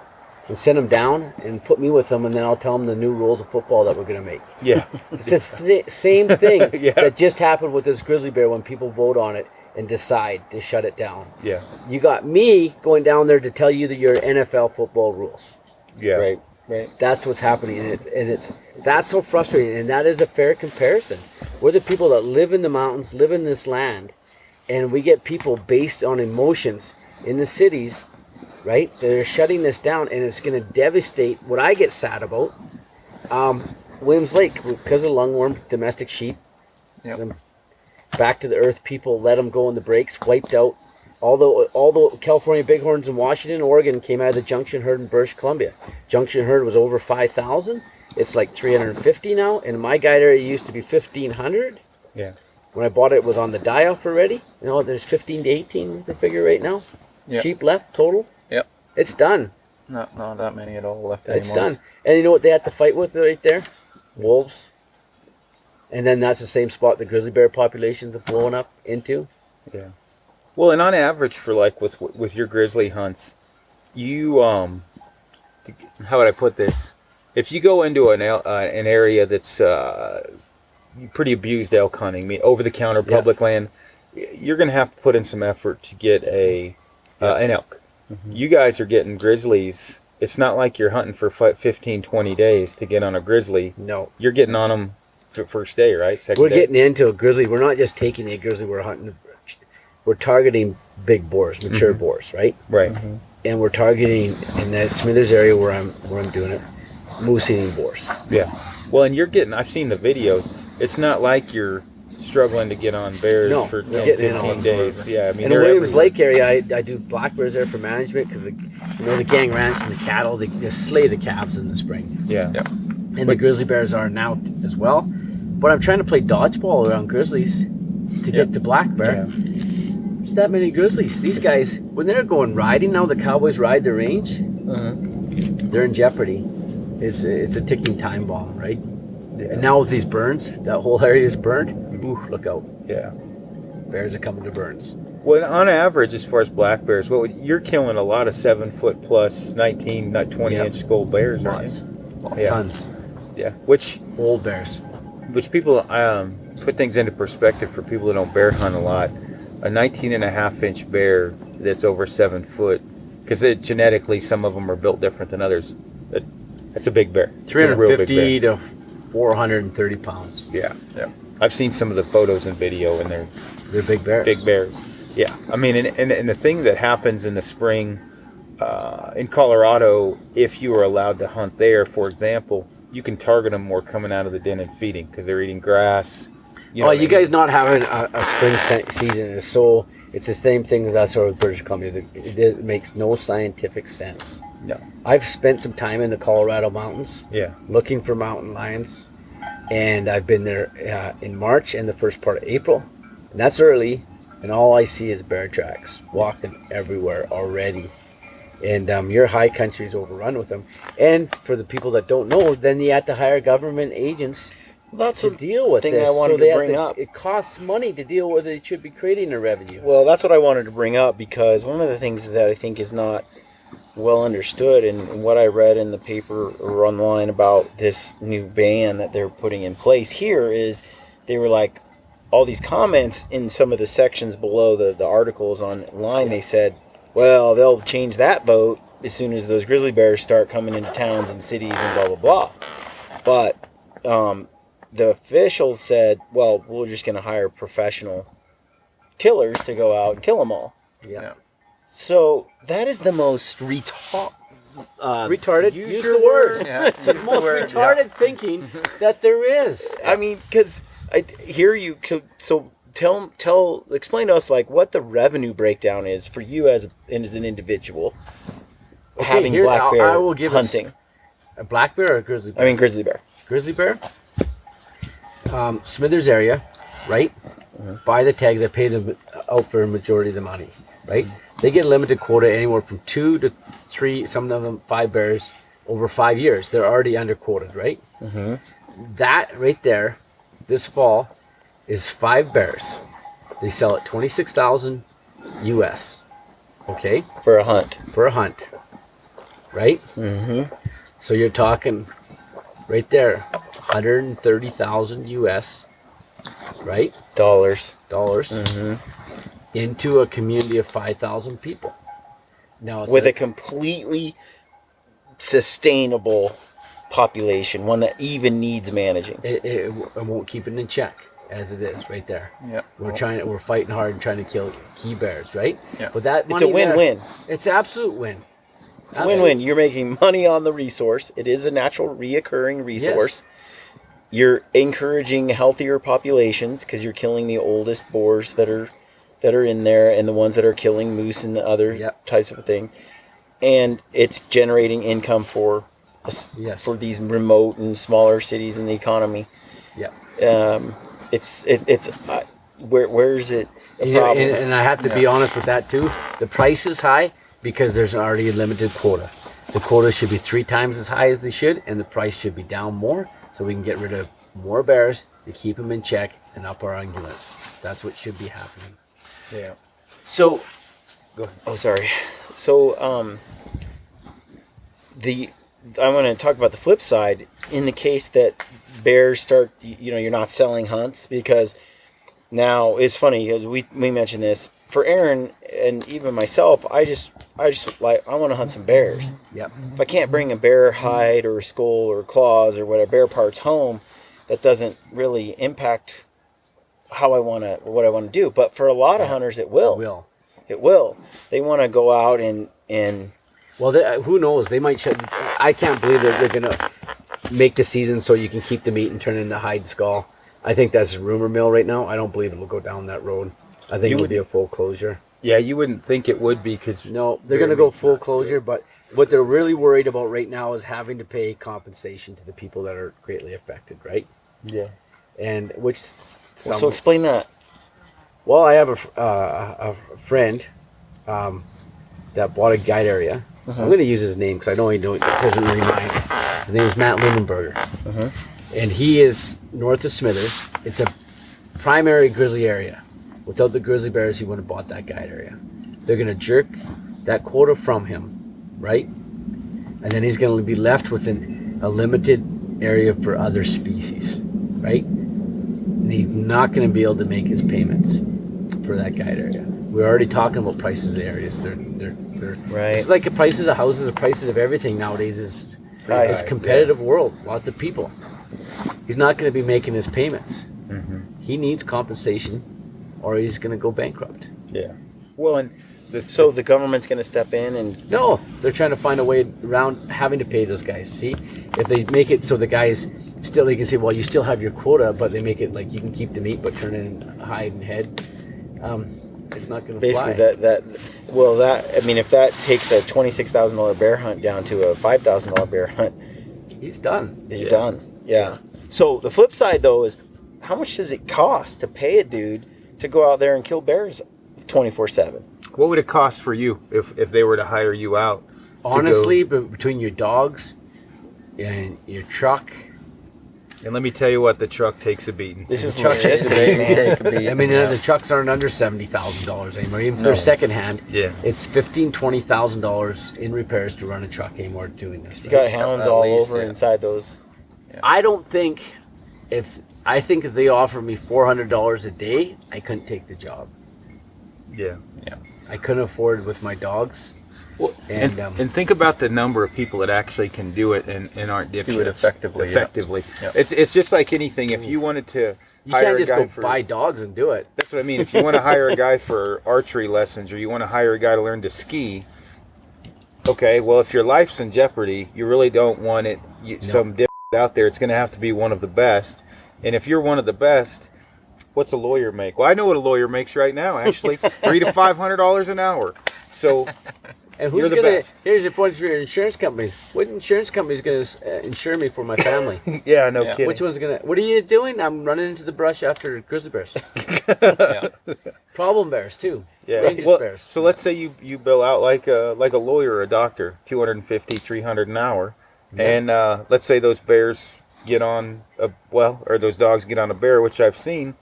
and send them down and put me with them, and then I'll tell them the new rules of football that we're going to make. Yeah. It's the same thing that just happened with this grizzly bear when people vote on it and decide to shut it down. Yeah. You got me going down there to tell you that your NFL football rules. Yeah. Right. That's what's happening, and that's so frustrating. And that is a fair comparison. We're the people that live in the mountains, live in this land, and we get people based on emotions in the cities, right? They're shutting this down, and it's going to devastate. What I get sad about, Williams Lake, because of lungworm, domestic sheep, some back to the earth people let them go in the breaks, wiped out. Although California bighorns in Washington, Oregon came out of the junction herd in British Columbia. Junction herd was over 5,000. It's like 350 now. In my guide area, it used to be 1,500. Yeah. When I bought it, it was on the die-off already. There's 15 to 18 is the figure right now. Yep. Sheep left total. Yep. It's done. Not that many at all left It's anymore. done. And you know what they had to fight with right there? Wolves. And then that's the same spot the grizzly bear populations are blowing up into. Yeah. Well, and on average for like with your grizzly hunts, you how would I put this? If you go into an area that's pretty abused elk hunting, over the counter public land, you're going to have to put in some effort to get an elk. Mm-hmm. You guys are getting grizzlies. It's not like you're hunting for 15, 20 days to get on a grizzly. No. You're getting on them for first day, right? We're getting into a grizzly. We're not just taking a grizzly. We're hunting. We're targeting big boars, mature boars, right? Right. Mm-hmm. And we're targeting in that Smithers area where I'm doing it, moose eating boars. Yeah. Well, and I've seen the videos. It's not like you're struggling to get on bears for 10, 15 days. Yeah, I mean, in the Williams Lake area, I do black bears there for management because the gang ranch and the cattle, they just slay the calves in the spring. Yeah. And the grizzly bears are now as well. But I'm trying to play dodgeball around grizzlies to get to black bear. Yeah. There's that many grizzlies. These guys, when they're going riding now, the cowboys ride the range. They're in jeopardy. It's a ticking time bomb, right? Yeah. And now with these burns, that whole area is burned. Ooh, look out! Yeah, bears are coming to burns. Well, on average, as far as black bears, you're killing a lot of 7 foot plus, 19, 20 inch skull bears, aren't you? Tons. Yeah, which old bears. Which people put things into perspective for people that don't bear hunt a lot. A 19.5 inch bear that's over 7 foot, because genetically some of them are built different than others. That's a big bear. 350 to 430 pounds. Yeah. I've seen some of the photos and video, and they're big bears. Big bears. Yeah. I mean, and the thing that happens in the spring in Colorado, if you are allowed to hunt there, for example, you can target them more coming out of the den and feeding because they're eating grass. You guys not having a spring season is so It's the same thing as us with British Columbia. It makes no scientific sense. No. I've spent some time in the Colorado mountains Yeah. looking for mountain lions, and I've been there in March and the first part of April, and that's early, and all I see is bear tracks walking everywhere already. And your high country is overrun with them. And for the people that don't know, then you have to hire government agents That's to deal with thing this. I wanted to bring up. It costs money to deal with it. It should be creating a revenue. Well, that's what I wanted to bring up, because one of the things that I think is not well understood, and what I read in the paper or online about this new ban that they're putting in place here, is they were like, all these comments in some of the sections below the articles online, they said, well, they'll change that vote as soon as those grizzly bears start coming into towns and cities and blah, blah, blah. But the officials said, well, we're just going to hire professional killers to go out and kill them all. Yeah. So that is the most Retarded. Use your the word. Yeah. It's the most retarded thinking that there is. I mean, because I hear you. So explain to us like what the revenue breakdown is for you as an individual having here, black bear I will give hunting. A black bear or a grizzly bear? I mean grizzly bear. Grizzly bear. Smithers area, right? Buy the tags. I pay them out for a majority of the money, right? They get a limited quota anywhere from 2 to 3, some of them 5 bears over 5 years. They're already under quoted, right? That right there, this fall, is 5 bears. They sell at $26,000 US. Okay, For a hunt. for a hunt, right? So you're talking right there, 130,000 US, right? Dollars. Into a community of 5,000 people. Now it's With a completely sustainable population, one that even needs managing. it won't keep it in check as it is right there. Yeah. We're fighting hard and trying to kill key bears, right? Yeah. But that It's a money there- win-win. It's absolute win. It's a win-win. You're making money on the resource. It is a natural reoccurring resource. You're encouraging healthier populations because you're killing the oldest boars that are in there and the ones that are killing moose and other Yep. types of things. And it's generating income for Yes. for these remote and smaller cities in the economy. Yeah. Where's it a You know, problem? and I have to be honest with that too. The price is high because there's already a limited quota. The quota should be 3 times as high as they should, and the price should be down more so we can get rid of more bears to keep them in check and up our ungulates. That's what should be happening. Yeah. So, Go ahead. oh, sorry. So, I want to talk about the flip side. In the case that bears start, you're not selling hunts, because now it's funny because we mentioned this for Aaron and even myself. I just like, I want to hunt some bears. Yep. If I can't bring a bear hide or a skull or claws or whatever bear parts home, that doesn't really impact what I want to do. But for a lot of hunters, it will. It will. They want to go out and Well, who knows? They might shut. I can't believe that they're going to make the season so you can keep the meat and turn it into hide skull. I think that's a rumor mill right now. I don't believe it will go down that road. I think it'll be a full closure. Yeah, you wouldn't think it would be because No, they're going to go full closure, but what they're really worried about right now is having to pay compensation to the people that are greatly affected, right? Yeah. And which so explain that. Well, I have a friend that bought a guide area. I'm going to use his name because I know he doesn't really mind. His name is Matt Lindenberger. And he is north of Smithers. It's a primary grizzly area. Without the grizzly bears, he wouldn't have bought that guide area. They're going to jerk that quota from him, right? And then he's going to be left with a limited area for other species, right? And he's not going to be able to make his payments for that guide area. We're already talking about prices of areas. They're Right. It's like the prices of houses, the prices of everything nowadays is it's a competitive world. Lots of people. He's not going to be making his payments. He needs compensation, or he's going to go bankrupt. Yeah. Well, and So the government's going to step in and No, they're trying to find a way around having to pay those guys. See, if they make it so the guys still, they can say, well, you still have your quota, but they make it like you can keep the meat but turn in hide and head. it's not going to Basically, fly. if that takes a $26,000 bear hunt down to a $5,000 bear hunt, He's done. you're done. Yeah. So the flip side though is, how much does it cost to pay a dude to go out there and kill bears 24/7? What would it cost for you if they were to hire you out? Honestly, between your dogs and your truck, And let me tell you what, the truck takes a beating. This is truck takes logistics, a man. I mean, the trucks aren't under $70,000 anymore. Even if they're secondhand, Yeah. it's $15,000-$20,000 in repairs to run a truck anymore doing this. You got hounds At all least, over yeah. inside those. I don't think if they offered me $400 a day, I couldn't take the job. Yeah. I couldn't afford it with my dogs. Well, And, and think about the number of people that actually can do it and aren't dipshits. Do it effectively, yeah. Effectively. Yeah. It's just like anything. If you wanted to You hire can't a just guy go for buy dogs and do it. That's what I mean. If you want to hire a guy for archery lessons, or you want to hire a guy to learn to ski, okay. Well, if your life's in jeopardy, you really don't want it. Some dip out there. It's going to have to be one of the best. And if you're one of the best, what's a lawyer make? Well, I know what a lawyer makes right now. Actually, $300 to $500 an hour. So. And You're who's the gonna? best. Here's the point for your insurance company. What insurance company is gonna insure me for my family? Yeah, no Yeah. kidding. Which one's gonna? What are you doing? I'm running into the brush after grizzly bears. Yeah. Problem bears too. Yeah. Rangers Well, bears. so let's say you bill out like a lawyer or a doctor, $250, $300 an hour, and let's say those bears get on or those dogs get on a bear, which I've seen,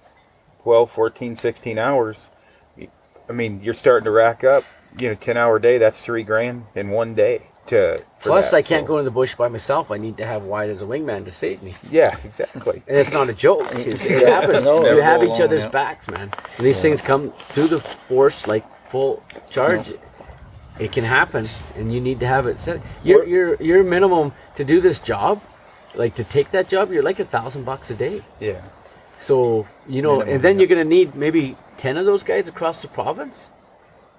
12, 14, 16 hours. I mean, you're starting to rack up. 10-hour day. That's $3,000 in one day. Plus, I can't go in the bush by myself. I need to have Wyatt as a wingman to save me. Yeah, exactly. And it's not a joke. It happens. No, you never have go each alone, other's yeah. backs, man. And these things come through the force like full charge. It can happen, and you need to have it set. Your minimum to do this job, like to take that job, you're like $1,000 a day. Yeah. So Minimum, and then yeah. you're gonna need maybe 10 of those guys across the province.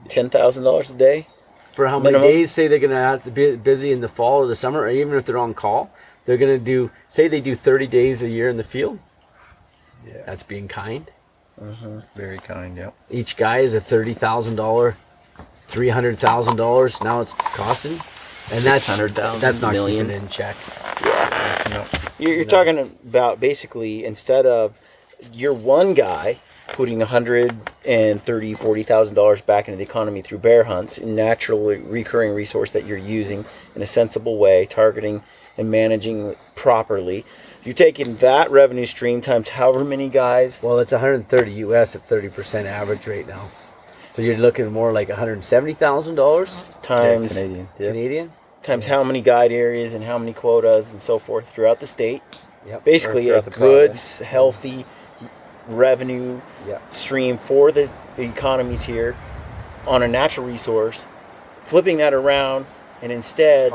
$10,000 a day. For how many Minimum. days? Say they're gonna have to be busy in the fall or the summer, or even if they're on call, they're gonna do. Say they do 30 days a year in the field. Yeah. That's being kind. Very kind, yeah. Each guy is a $30,000, $300,000. Now it's costing, and that's $600,000, That's not million. keeping it in check. You're talking about basically, instead of your one guy putting $130,000-$40,000 back into the economy through bear hunts, a naturally recurring resource that you're using in a sensible way, targeting and managing properly. You're taking that revenue stream times however many guys. Well, it's 130 US at 30% average right now. So you're looking more like $170,000 Times Canadian. Yeah. Canadian. times how many guide areas and how many quotas and so forth throughout the state. Yep. Basically, Or a throughout the good, province. healthy revenue Yeah. stream for the economies here on a natural resource, flipping that around and instead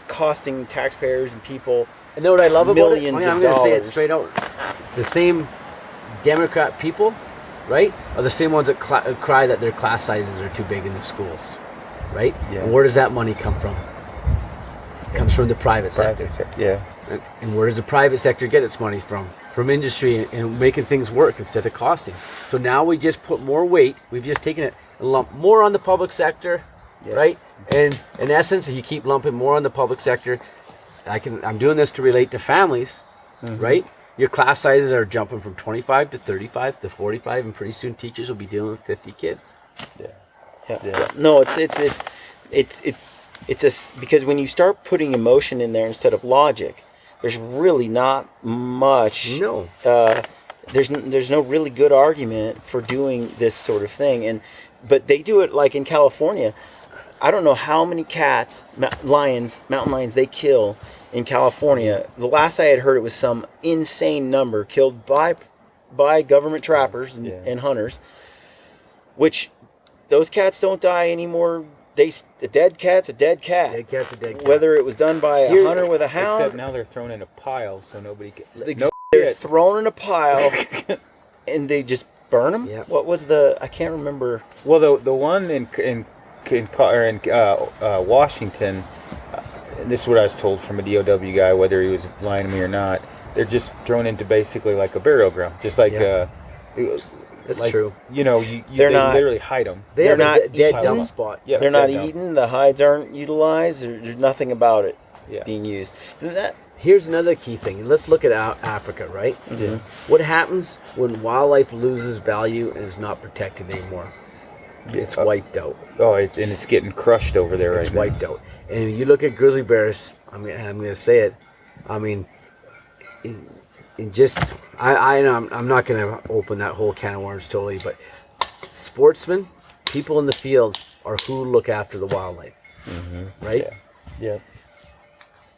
costing taxpayers and people. And know what I love about it? Millions I'm of going to say it dollars. straight out. The same Democrat people, right, are the same ones that cry that their class sizes are too big in the schools, right? Yeah. And where does that money come from? It comes from the private sector. Yeah. And where does the private sector get its money from? From industry and making things work instead of costing. So now we just put more weight. We've just taken it a lump more on the public sector, right? And in essence, if you keep lumping more on the public sector, I'm doing this to relate to families, right? Your class sizes are jumping from 25 to 35 to 45, and pretty soon teachers will be dealing with 50 kids. No, it's because when you start putting emotion in there instead of logic, there's really not much. No. There's no really good argument for doing this sort of thing, but they do it like in California. I don't know how many mountain lions they kill in California. The last I had heard, it was some insane number killed by government trappers and hunters, which those cats don't die anymore. A dead cat's a dead cat. Dead cat's a dead cat. Whether it was done by a hunter with a hound. Except now they're thrown in a pile, so nobody can. They're thrown in a pile, and they just burn them. Yep. What was I can't remember. Well, the one in Washington, and this is what I was told from a DOW guy, whether he was lying to me or not. They're just thrown into basically like a burial ground, just like That's like, true. You They're they not- literally hide them. They're not not dead eaten. dump spot. Yeah, They're not dead dump. eaten. The hides aren't utilized. There's nothing about it Yeah. being used. And that Here's another key thing. Let's look at Africa, right? Mm-hmm. What happens when wildlife loses value and is not protected anymore? It's wiped out. Oh, and it's getting crushed over there It's right now. wiped out. And you look at grizzly bears. I'm going to say it. I mean, in just I'm not going to open that whole can of worms totally, but sportsmen, people in the field are who look after the wildlife, right? Yeah.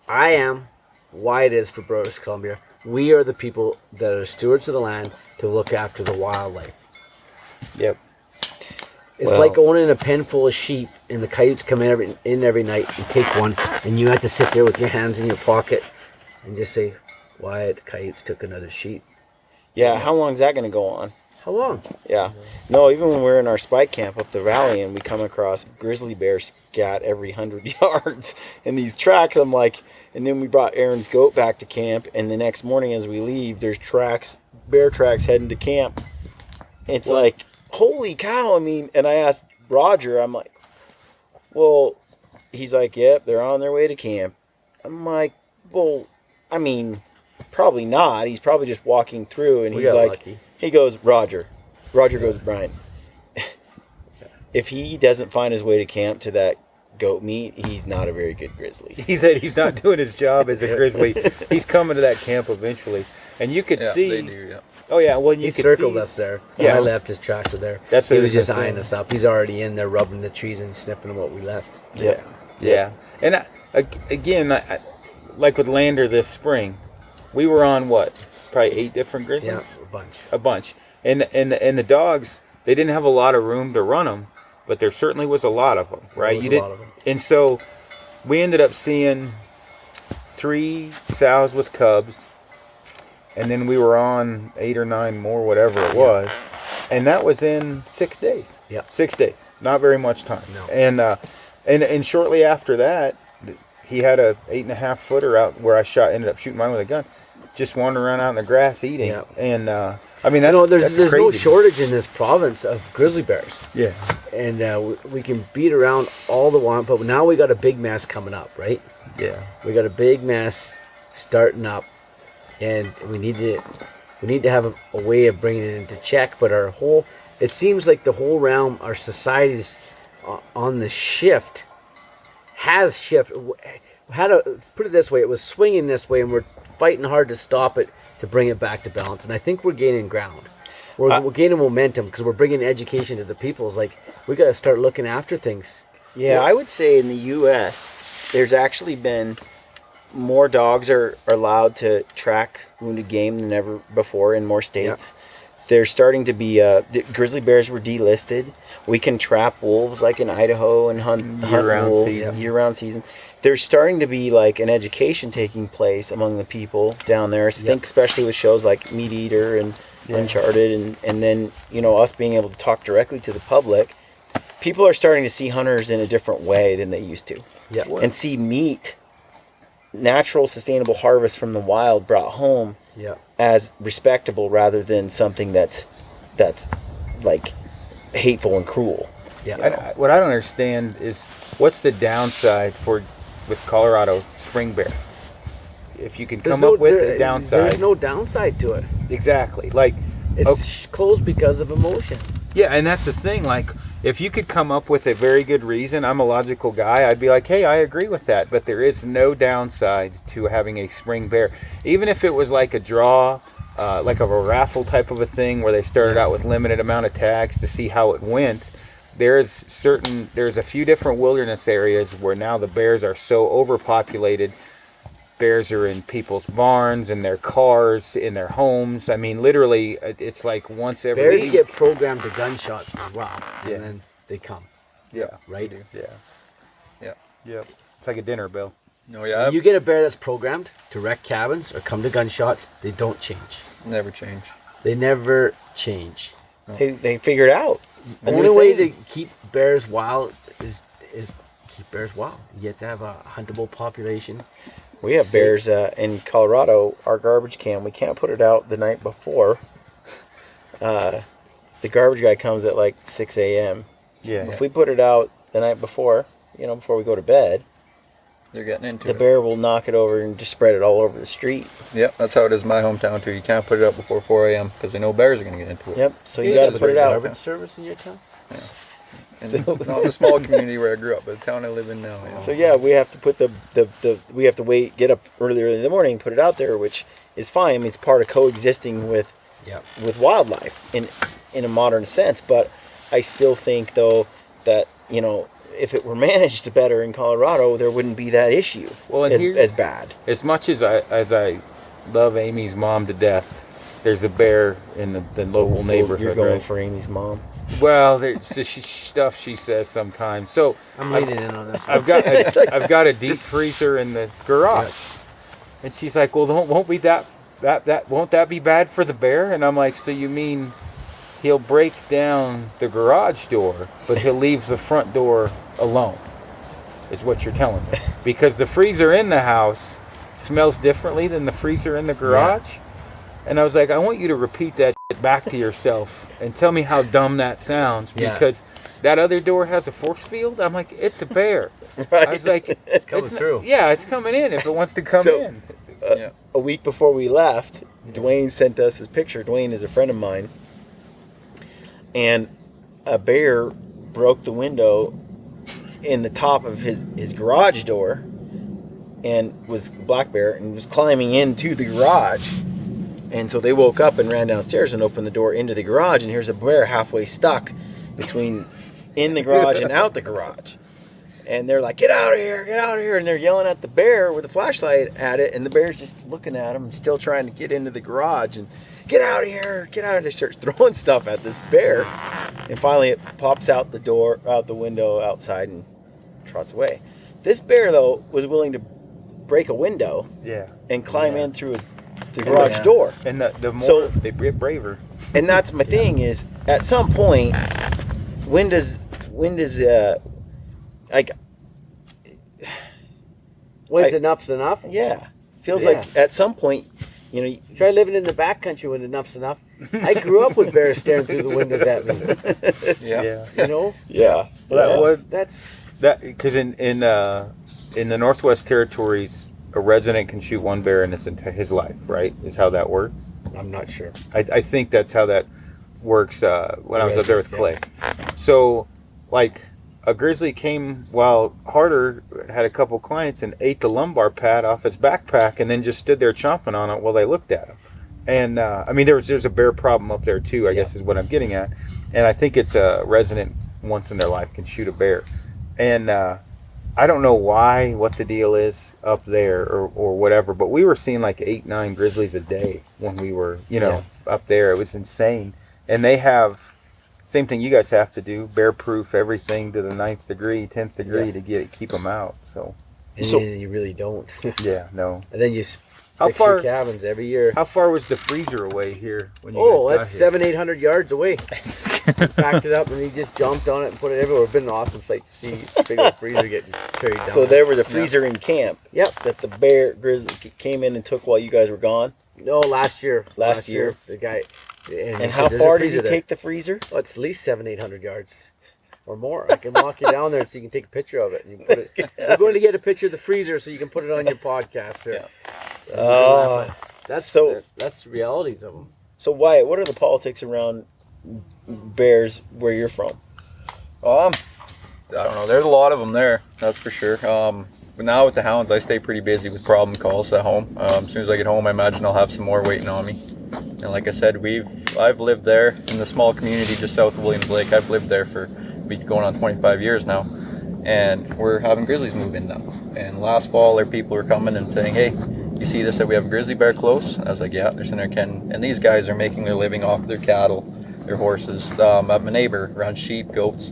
I am why it is for British Columbia. We are the people that are stewards of the land to look after the wildlife. Yep. It's Well- like owning a pen full of sheep and the coyotes come in every night and take one, and you have to sit there with your hands in your pocket and just say, "Wyatt, coyotes took another sheep." Yeah, how long is that going to go on? How long? Yeah. No, even when we're in our spike camp up the valley and we come across grizzly bears scat every 100 yards in these tracks, I'm like, and then we brought Aaron's goat back to camp, and the next morning as we leave, there's bear tracks heading to camp. It's like, holy cow, I mean, and I asked Roger, I'm like, well, he's like, yep, they're on their way to camp. I'm like, well, I mean, probably not. He's probably just walking through, and We he's got like, lucky. he goes, Roger goes, Brian, if he doesn't find his way to camp to that goat meat, he's not a very good grizzly. He said he's not doing his job as a grizzly. He's coming to that camp eventually, and you could Yeah, see. they do. Yeah. Oh yeah, well you He could circled see. us there. Yeah. Yeah, I left his tracks were there. That's what he I was was just gonna eyeing say. us up. He's already in there rubbing the trees and snipping what we left. Yeah. And again, like with Lander this spring, we were on what, probably 8 different grizzlies. Yeah, a bunch. A bunch, and the dogs, they didn't have a lot of room to run them, but there certainly was a lot of them, right? was You a didn't, lot of 'em. and so we ended up seeing 3 sows with cubs, and then we were on 8 or 9 more, whatever it was, and that was in 6 days. Yeah. 6 days, not very much time. No. And shortly after that, he had a 8.5 footer out where I ended up shooting mine with a gun, just wandering around out in the grass eating. Yeah. And I mean, You know, there's that's no crazy. shortage in this province of grizzly bears, Yeah. and we can beat around all the want, but now we got a big mess coming up, right? Yeah. We got a big mess starting up, and we need to have a way of bringing it into check. But it seems like the whole realm, our society's on the shift, has shifted. Put it this way, it was swinging this way, and we're fighting hard to stop it, to bring it back to balance. And I think we're gaining ground. We're gaining momentum because we're bringing education to the people. It's like we got to start looking after things. Yeah, I would say in the U.S., there's actually been more dogs are allowed to track wounded game than ever before in more states. There's starting to be the grizzly bears were delisted. We can trap wolves like in Idaho and hunt Year-round wolves season. year-round season. There's starting to be like an education taking place among the people down there. I think especially with shows like Meat Eater and Uncharted, and then us being able to talk directly to the public. People are starting to see hunters in a different way than they used to. Yeah. And see meat, natural, sustainable harvest from the wild brought home Yeah. as respectable rather than something that's like hateful and cruel. Yeah. What I don't understand is what's the downside with Colorado spring bear? If you can come up with the downside. There's no downside to it. Exactly. Like, It's closed because of emotion. yeah, and that's the thing. Like, if you could come up with a very good reason, I'm a logical guy, I'd be like, hey, I agree with that. But there is no downside to having a spring bear. Even if it was like a draw, like a raffle type of a thing where they started out with limited amount of tags to see how it went. There's a few different wilderness areas where now the bears are so overpopulated. Bears are in people's barns, in their cars, in their homes. I mean, literally, it's like once every Bears week. get programmed to gunshots as well, Yeah. and then they come. Yeah. Right? Yeah. Yeah. Yep. It's like a dinner bell. No, yeah, You get a bear that's programmed to wreck cabins or come to gunshots, they don't change. never change. They never change. They figured out. The only way to keep bears wild is keep bears wild. You have to have a huntable population. We have bears in Colorado. Our garbage can, we can't put it out the night before. the garbage guy comes at like 6 a.m. Yeah. If we put it out the night before, before we go to bed, They're getting into the it. bear will knock it over and just spread it all over the street. Yep, that's how it is in my hometown too. You can't put it up before 4 a.m. because they know bears are going to get into it. Yep. So you got to put it out. Garbage service in your town? And So- not the small community where I grew up, but the town I live in now. Yeah. So yeah, we have to put we have to get up early in the morning, put it out there, which is fine. I mean, it's part of coexisting with wildlife in a modern sense. But I still think though that if it were managed better in Colorado, there wouldn't be that issue as bad. As much as I love Amy's mom to death, there's a bear in the local neighborhood. You're going right? for Amy's mom. Well, there's the stuff she says sometimes. So I'm leaning in on this. I've got a deep freezer in the garage, and she's like, "Well, won't be that won't that be bad for the bear?" And I'm like, "So you mean he'll break down the garage door, but he'll leave the front door alone?" Is what you're telling me? Because the freezer in the house smells differently than the freezer in the garage. And I was like, I want you to repeat that shit back to yourself and tell me how dumb that sounds, because that other door has a force field. I'm like, it's a bear. Right. I was like, it's coming through. Yeah, it's coming in if it wants to come in. A week before we left, Dwayne sent us this picture. Dwayne is a friend of mine, and a bear broke the window in the top of his garage door, and was a black bear, and was climbing into the garage. And so they woke up and ran downstairs and opened the door into the garage, and here's a bear halfway stuck between in the garage and out the garage. And they're like, get out of here, get out of here. And they're yelling at the bear with a flashlight at it, and the bear's just looking at them and still trying to get into the garage. And get out of here, get out of here. They start throwing stuff at this bear. And finally it pops out the window outside and trots away. This bear, though, was willing to break a window and climb in through the garage door. And the more they get braver. And that's my thing is, at some point, when does like, When's enough's enough? yeah, feels like at some point, Try living in the backcountry when enough's enough. I grew up with bears staring through the windows at me. Yeah. yeah. Well, That's because in the Northwest Territories, a resident can shoot one bear in his life, right? Is how that works. I'm not sure. I think that's how that works when I was up there with Clay. So, like, a grizzly came while Harder had a couple clients and ate the lumbar pad off his backpack and then just stood there chomping on it while they looked at him. And, I mean, there's a bear problem up there, too, I guess is what I'm getting at. And I think it's a resident once in their life can shoot a bear. And I don't know what the deal is up there or whatever, but we were seeing like 8-9 grizzlies a day when we were, up there. It was insane. And they have, same thing you guys have to do, bear proof everything to the 9th degree, 10th degree to keep them out. So you really don't. yeah, no. And then you How fix far your cabins every year. How far was the freezer away here when you guys got that's here? 700-800 yards away. Packed it up and he just jumped on it and put it everywhere. It's been an awesome sight to see. Big old freezer getting carried down. So there was a freezer in camp. Yep. That the bear grizzly came in and took while you guys were gone. No, last year. Last year. The guy. And how far did you take the freezer? Oh, it's at least 700-800 yards or more. I can walk you down there so you can take a picture of it. And you can put it. We're going to get a picture of the freezer so you can put it on your podcast there. Oh, That's the realities of them. So Wyatt, what are the politics around bears where you're from? I don't know. There's a lot of them there. That's for sure. But now with the hounds, I stay pretty busy with problem calls at home. As soon as I get home, I imagine I'll have some more waiting on me. And like I said, I've lived there in the small community just south of Williams Lake. I've lived there for going on 25 years now, and we're having grizzlies move in now. And last fall, there people were coming and saying, "Hey, you see this? That we have a grizzly bear close?" And I was like, "Yeah, they're sitting there, Ken." And these guys are making their living off their cattle, their horses. I have a neighbor around sheep, goats,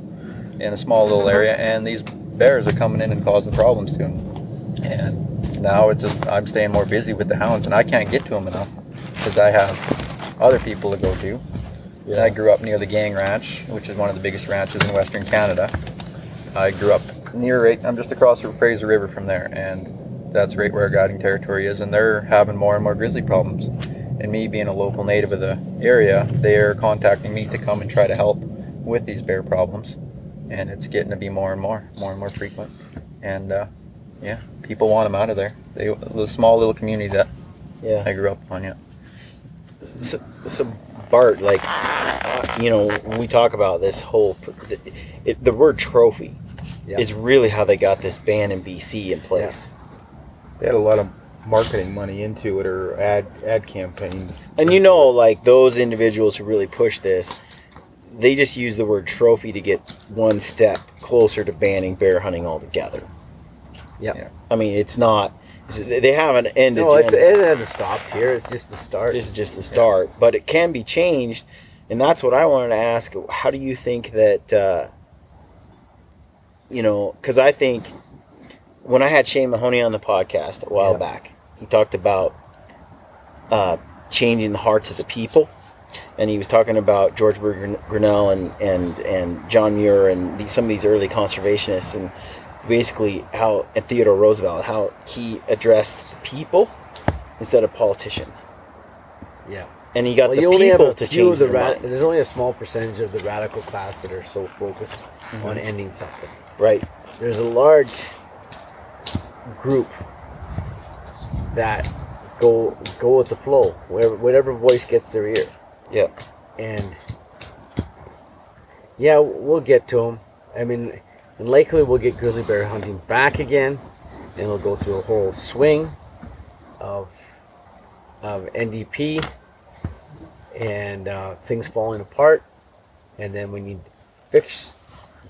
in a small little area, and these bears are coming in and causing problems to them. And now I'm staying more busy with the hounds, and I can't get to them enough because I have other people to go to. Yeah. And I grew up near the Gang Ranch, which is one of the biggest ranches in Western Canada. I grew up I'm just across the Fraser River from there, and that's right where our guiding territory is, and they're having more and more grizzly problems. And me being a local native of the area, they're contacting me to come and try to help with these bear problems. And it's getting to be more and more frequent. And yeah, people want them out of there. The small little community that I grew up on, So Bart, like, when we talk about this whole, the word trophy is really how they got this ban in BC in place. They had a lot of marketing money into it, or ad campaigns. And like those individuals who really push this, they just use the word trophy to get one step closer to banning bear hunting altogether. Yeah. I mean, it's not. They have an end No, agenda. it hasn't stopped here. It's just the start. This is just the start, but it can be changed, and that's what I wanted to ask. How do you think that? Because I think when I had Shane Mahoney on the podcast a while back, he talked about changing the hearts of the people, and he was talking about George Grinnell and John Muir and some of these early conservationists, and basically and Theodore Roosevelt, how he addressed the people instead of politicians. Yeah. And he got the people to change their mind. There's only a small percentage of the radical class that are so focused on ending something. Right. There's a large group that go with the flow, whatever voice gets their ear. Yeah. And we'll get to them. I mean, and likely we'll get grizzly bear hunting back again, and we'll go through a whole swing of NDP and things falling apart, and then we need to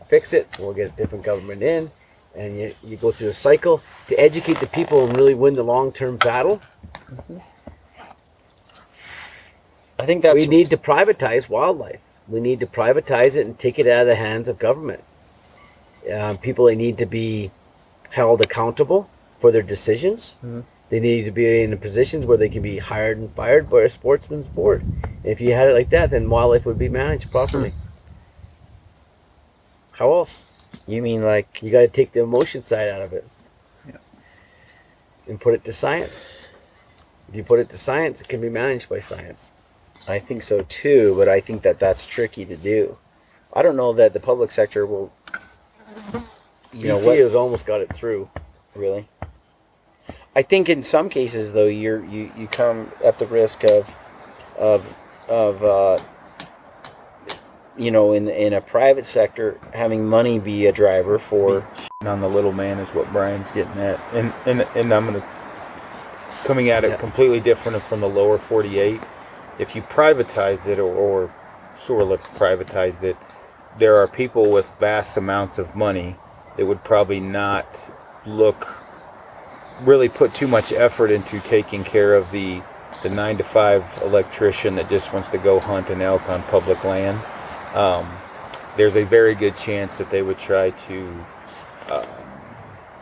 fix it. We'll get a different government in, and you go through a cycle to educate the people and really win the long-term battle. I think we need to privatize wildlife. We need to privatize it and take it out of the hands of government. People need to be held accountable for their decisions. They need to be in positions where they can be hired and fired by a sportsman's board. If you had it like that, then wildlife would be managed properly. How else? You mean like you got to take the emotion side out of it and put it to science. If you put it to science, it can be managed by science. I think so too, but I think that's tricky to do. I don't know that the public sector will. BC has almost got it through. Really? I think in some cases though, you come at the risk of in a private sector having money be a driver for on the little man is what Brian's getting at, and I'm coming at it completely different from the lower 48. If you privatized it or sort of privatized it, there are people with vast amounts of money that would probably not really put too much effort into taking care of the 9-to-5 electrician that just wants to go hunt an elk on public land. There's a very good chance that they would try to,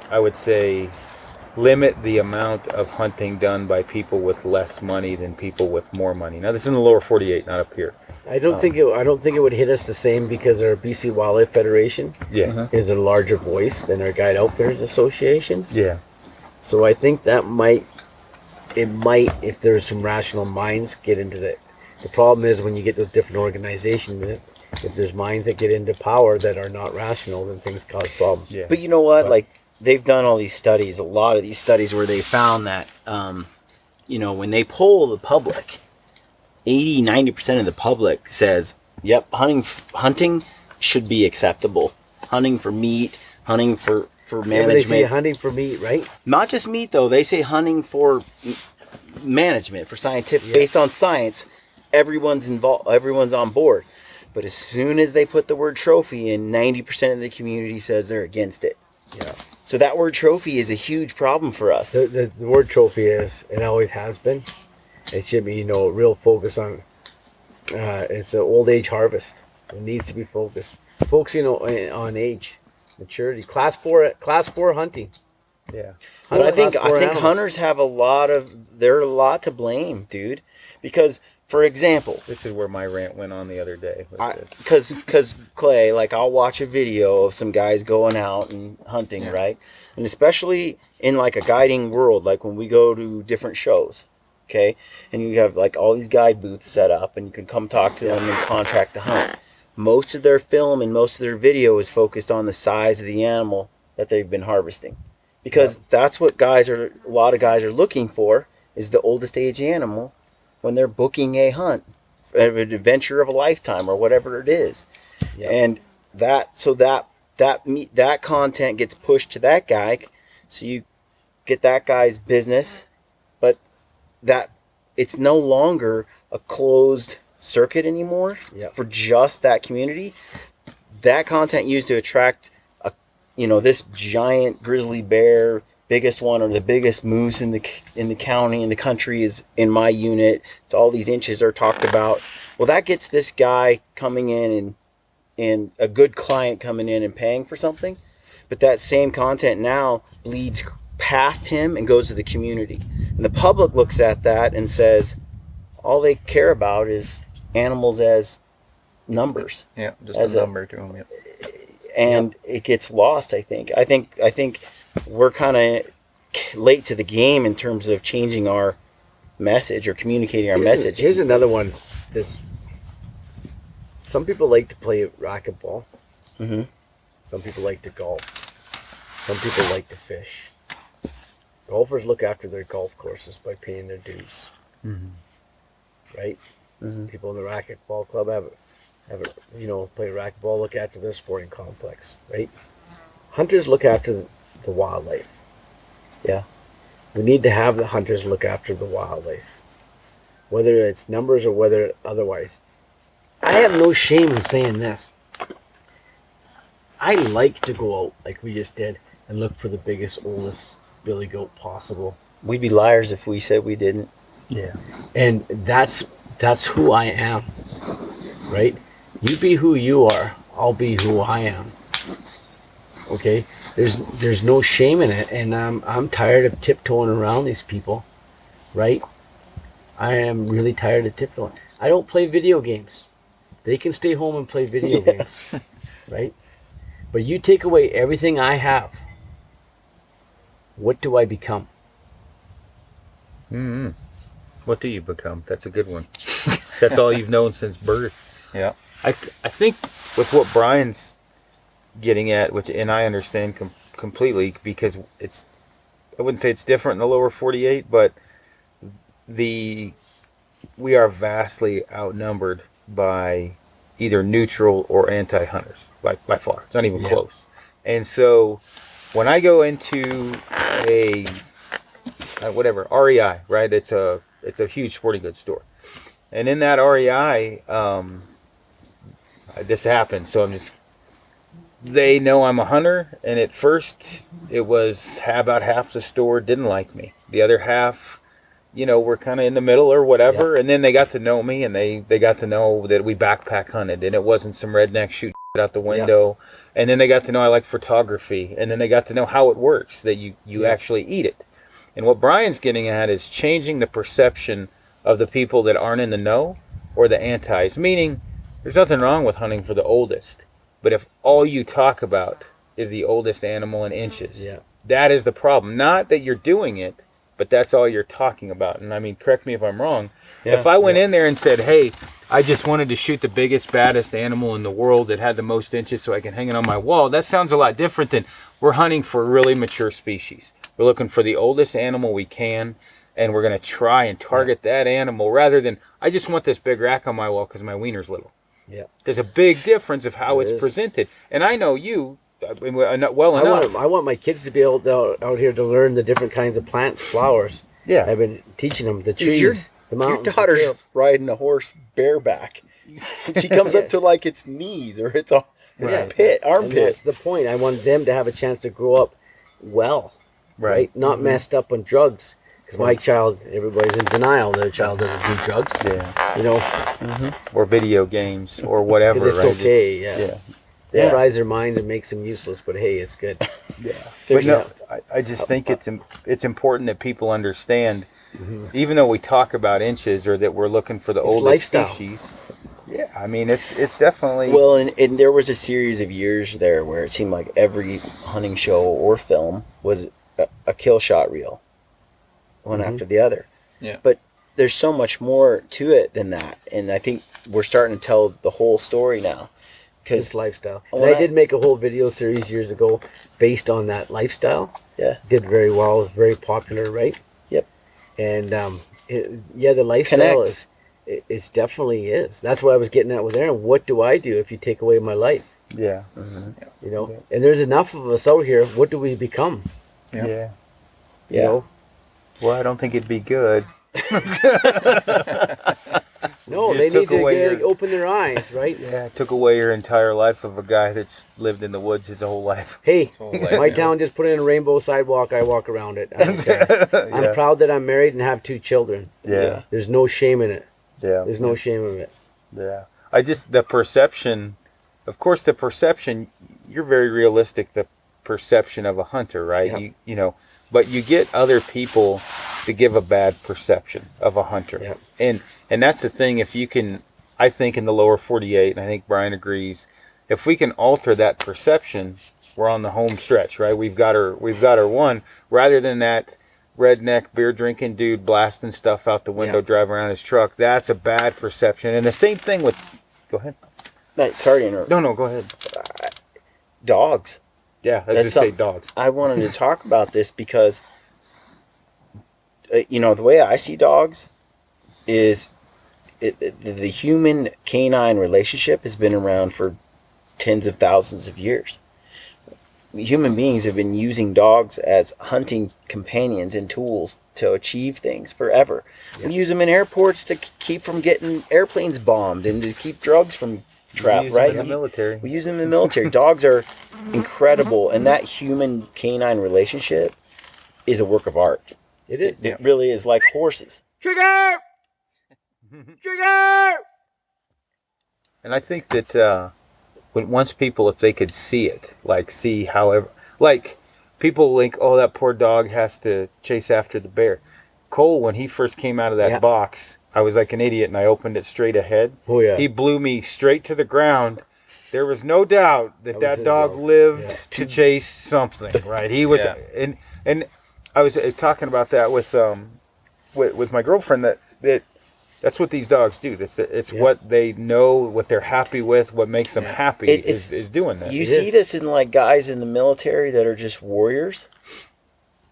I would say, limit the amount of hunting done by people with less money than people with more money. Now, this is in the lower 48, not up here. I don't think it would hit us the same because our BC Wildlife Federation is a larger voice than our guide outfitters associations. Yeah. So I think that might, if there's some rational minds, get into that. The problem is when you get those different organizations, if there's minds that get into power that are not rational, then things cause problems. Yeah. But you know what? Like, they've done all these studies, a lot of these studies where they found that, when they poll the public, 80-90% of the public says, yep, hunting should be acceptable. Hunting for meat, hunting for management. They say hunting for meat, right? Not just meat, though. They say hunting for management, for scientific, based on science. Everyone's involved. Everyone's on board. But as soon as they put the word trophy in, 90% of the community says they're against it. Yeah. So that word trophy is a huge problem for us. The word trophy is, and always has been, it should be, real focus on, it's an old age harvest. It needs to be focusing on age, maturity, class 4 hunting. Yeah. But I think hunters have a lot to blame, dude, because, for example, this is where my rant went on the other day. Because Clay, like, I'll watch a video of some guys going out and hunting, right? And especially in like a guiding world, like when we go to different shows, okay? And you have like all these guide booths set up, and you can come talk to them and contract to hunt. Most of their film and most of their video is focused on the size of the animal that they've been harvesting, because that's what a lot of guys are looking for, is the oldest age animal when they're booking a hunt, an adventure of a lifetime or whatever it is. And that content gets pushed to that guy, so you get that guy's business, but that it's no longer a closed circuit anymore for just that community. That content used to attract this giant grizzly bear, biggest one or the biggest moose in the county, in the country, is in my unit. It's all these inches are talked about. Well, that gets this guy coming in and a good client coming in and paying for something, but that same content now bleeds past him and goes to the community, and the public looks at that and says all they care about is animals as numbers. Yeah, just as a number to them. And it gets lost. I think we're kind of late to the game in terms of changing our message or communicating our message. Here's another one. Some people like to play racquetball. Mm-hmm. Some people like to golf. Some people like to fish. Golfers look after their golf courses by paying their dues. Mm-hmm. Right? Mm-hmm. People in the racquetball club play racquetball, look after their sporting complex. Right? Hunters look after the wildlife. Yeah. We need to have the hunters look after the wildlife, whether it's numbers or whether otherwise. I have no shame in saying this. I like to go out like we just did and look for the biggest, oldest billy goat possible. We'd be liars if we said we didn't. Yeah. And that's who I am. Right? You be who you are, I'll be who I am. Okay? There's no shame in it, and I'm tired of tiptoeing around these people. Right? I am really tired of tiptoeing. I don't play video games. They can stay home and play video games. Right? But you take away everything I have. What do I become? Mm-hmm. What do you become? That's a good one. That's all you've known since birth. Yeah. I think with what Brian's getting at, and I understand completely, because I wouldn't say it's different in the lower 48, but we are vastly outnumbered by either neutral or anti-hunters, by far. It's not even close. And so when I go into a REI, right? It's a huge sporting goods store, and in that REI, this happened. So they know I'm a hunter, and at first it was about half the store didn't like me. The other half, we're kind of in the middle or whatever. Yeah. And then they got to know me, and they got to know that we backpack hunted, and it wasn't some redneck shoot out the window. Yeah. And then they got to know I like photography, and then they got to know how it works, that you actually eat it. And what Brian's getting at is changing the perception of the people that aren't in the know or the antis. Meaning, there's nothing wrong with hunting for the oldest, but if all you talk about is the oldest animal in inches, that is the problem. Not that you're doing it, but that's all you're talking about. And I mean, correct me if I'm wrong. Yeah, if I went in there and said, hey, I just wanted to shoot the biggest, baddest animal in the world that had the most inches so I can hang it on my wall, that sounds a lot different than we're hunting for a really mature species. We're looking for the oldest animal we can, and we're going to try and target that animal rather than, I just want this big rack on my wall because my wiener's little. Yeah. There's a big difference of how it's presented. And I know you well enough. I want my kids to be able to out here to learn the different kinds of plants, flowers. Yeah. I've been teaching them the trees, the mountains. Your daughter's riding a horse bareback. She comes up to like its knees or its armpit. That's the point. I want them to have a chance to grow up well. Right? Not messed up on drugs. Because my child, everybody's in denial that a child doesn't do drugs. Yeah. Or video games or whatever. It's okay, It fries their mind and makes them useless, but hey, it's good. But no, I just think it's important that people understand, even though we talk about inches or that we're looking for the oldest species. Yeah, I mean, it's definitely... Well, and there was a series of years there where it seemed like every hunting show or film was a kill shot reel. One after the other. Yeah. But there's so much more to it than that, and I think we're starting to tell the whole story now. His lifestyle. And I did make a whole video series years ago based on that lifestyle. Yeah. Did very well. It was very popular, right? Yep. And the lifestyle is definitely is. That's what I was getting at with Aaron. What do I do if you take away my life? Yeah. You know, and there's enough of us out here. What do we become? Yeah. You know? Well, I don't think it'd be good. No, they need to open their eyes, right? Yeah, it took away your entire life of a guy that's lived in the woods his whole life. Hey, my town just put in a rainbow sidewalk. I walk around it. I don't care. I'm proud that I'm married and have 2 children. Yeah. There's no shame in it. Yeah. There's no shame in it. Yeah. The perception, of course, you're very realistic, the perception of a hunter, right? Yep. You know, but you get other people to give a bad perception of a hunter. Yep. And that's the thing, if you can, I think in the lower 48, and I think Brian agrees, if we can alter that perception, we're on the home stretch, right? We've got our one, rather than that redneck beer drinking dude blasting stuff out the window, driving around his truck. That's a bad perception. And the same thing with, go ahead. No, sorry to interrupt. No, go ahead. Dogs. Yeah, I was just say dogs. I wanted to talk about this because, you know, the way I see dogs is the human canine relationship has been around for tens of thousands of years. Human beings have been using dogs as hunting companions and tools to achieve things forever. We use them in airports to keep from getting airplanes bombed and to keep drugs from trapped, right? In the military. We use them in the military. Dogs are incredible, and that human canine relationship is a work of art. It is. It really is, like horses. Trigger! Trigger! And I think that once people, if they could see it, like see however, like people think, oh, that poor dog has to chase after the bear. Cole, when he first came out of that box, I was like an idiot and I opened it straight ahead. Oh, yeah. He blew me straight to the ground. There was no doubt that dog lived to chase something, right? He was, and I was talking about that with my girlfriend that's what these dogs do. It's what they know, what they're happy with, what makes them happy is doing that. You see this in like guys in the military that are just warriors.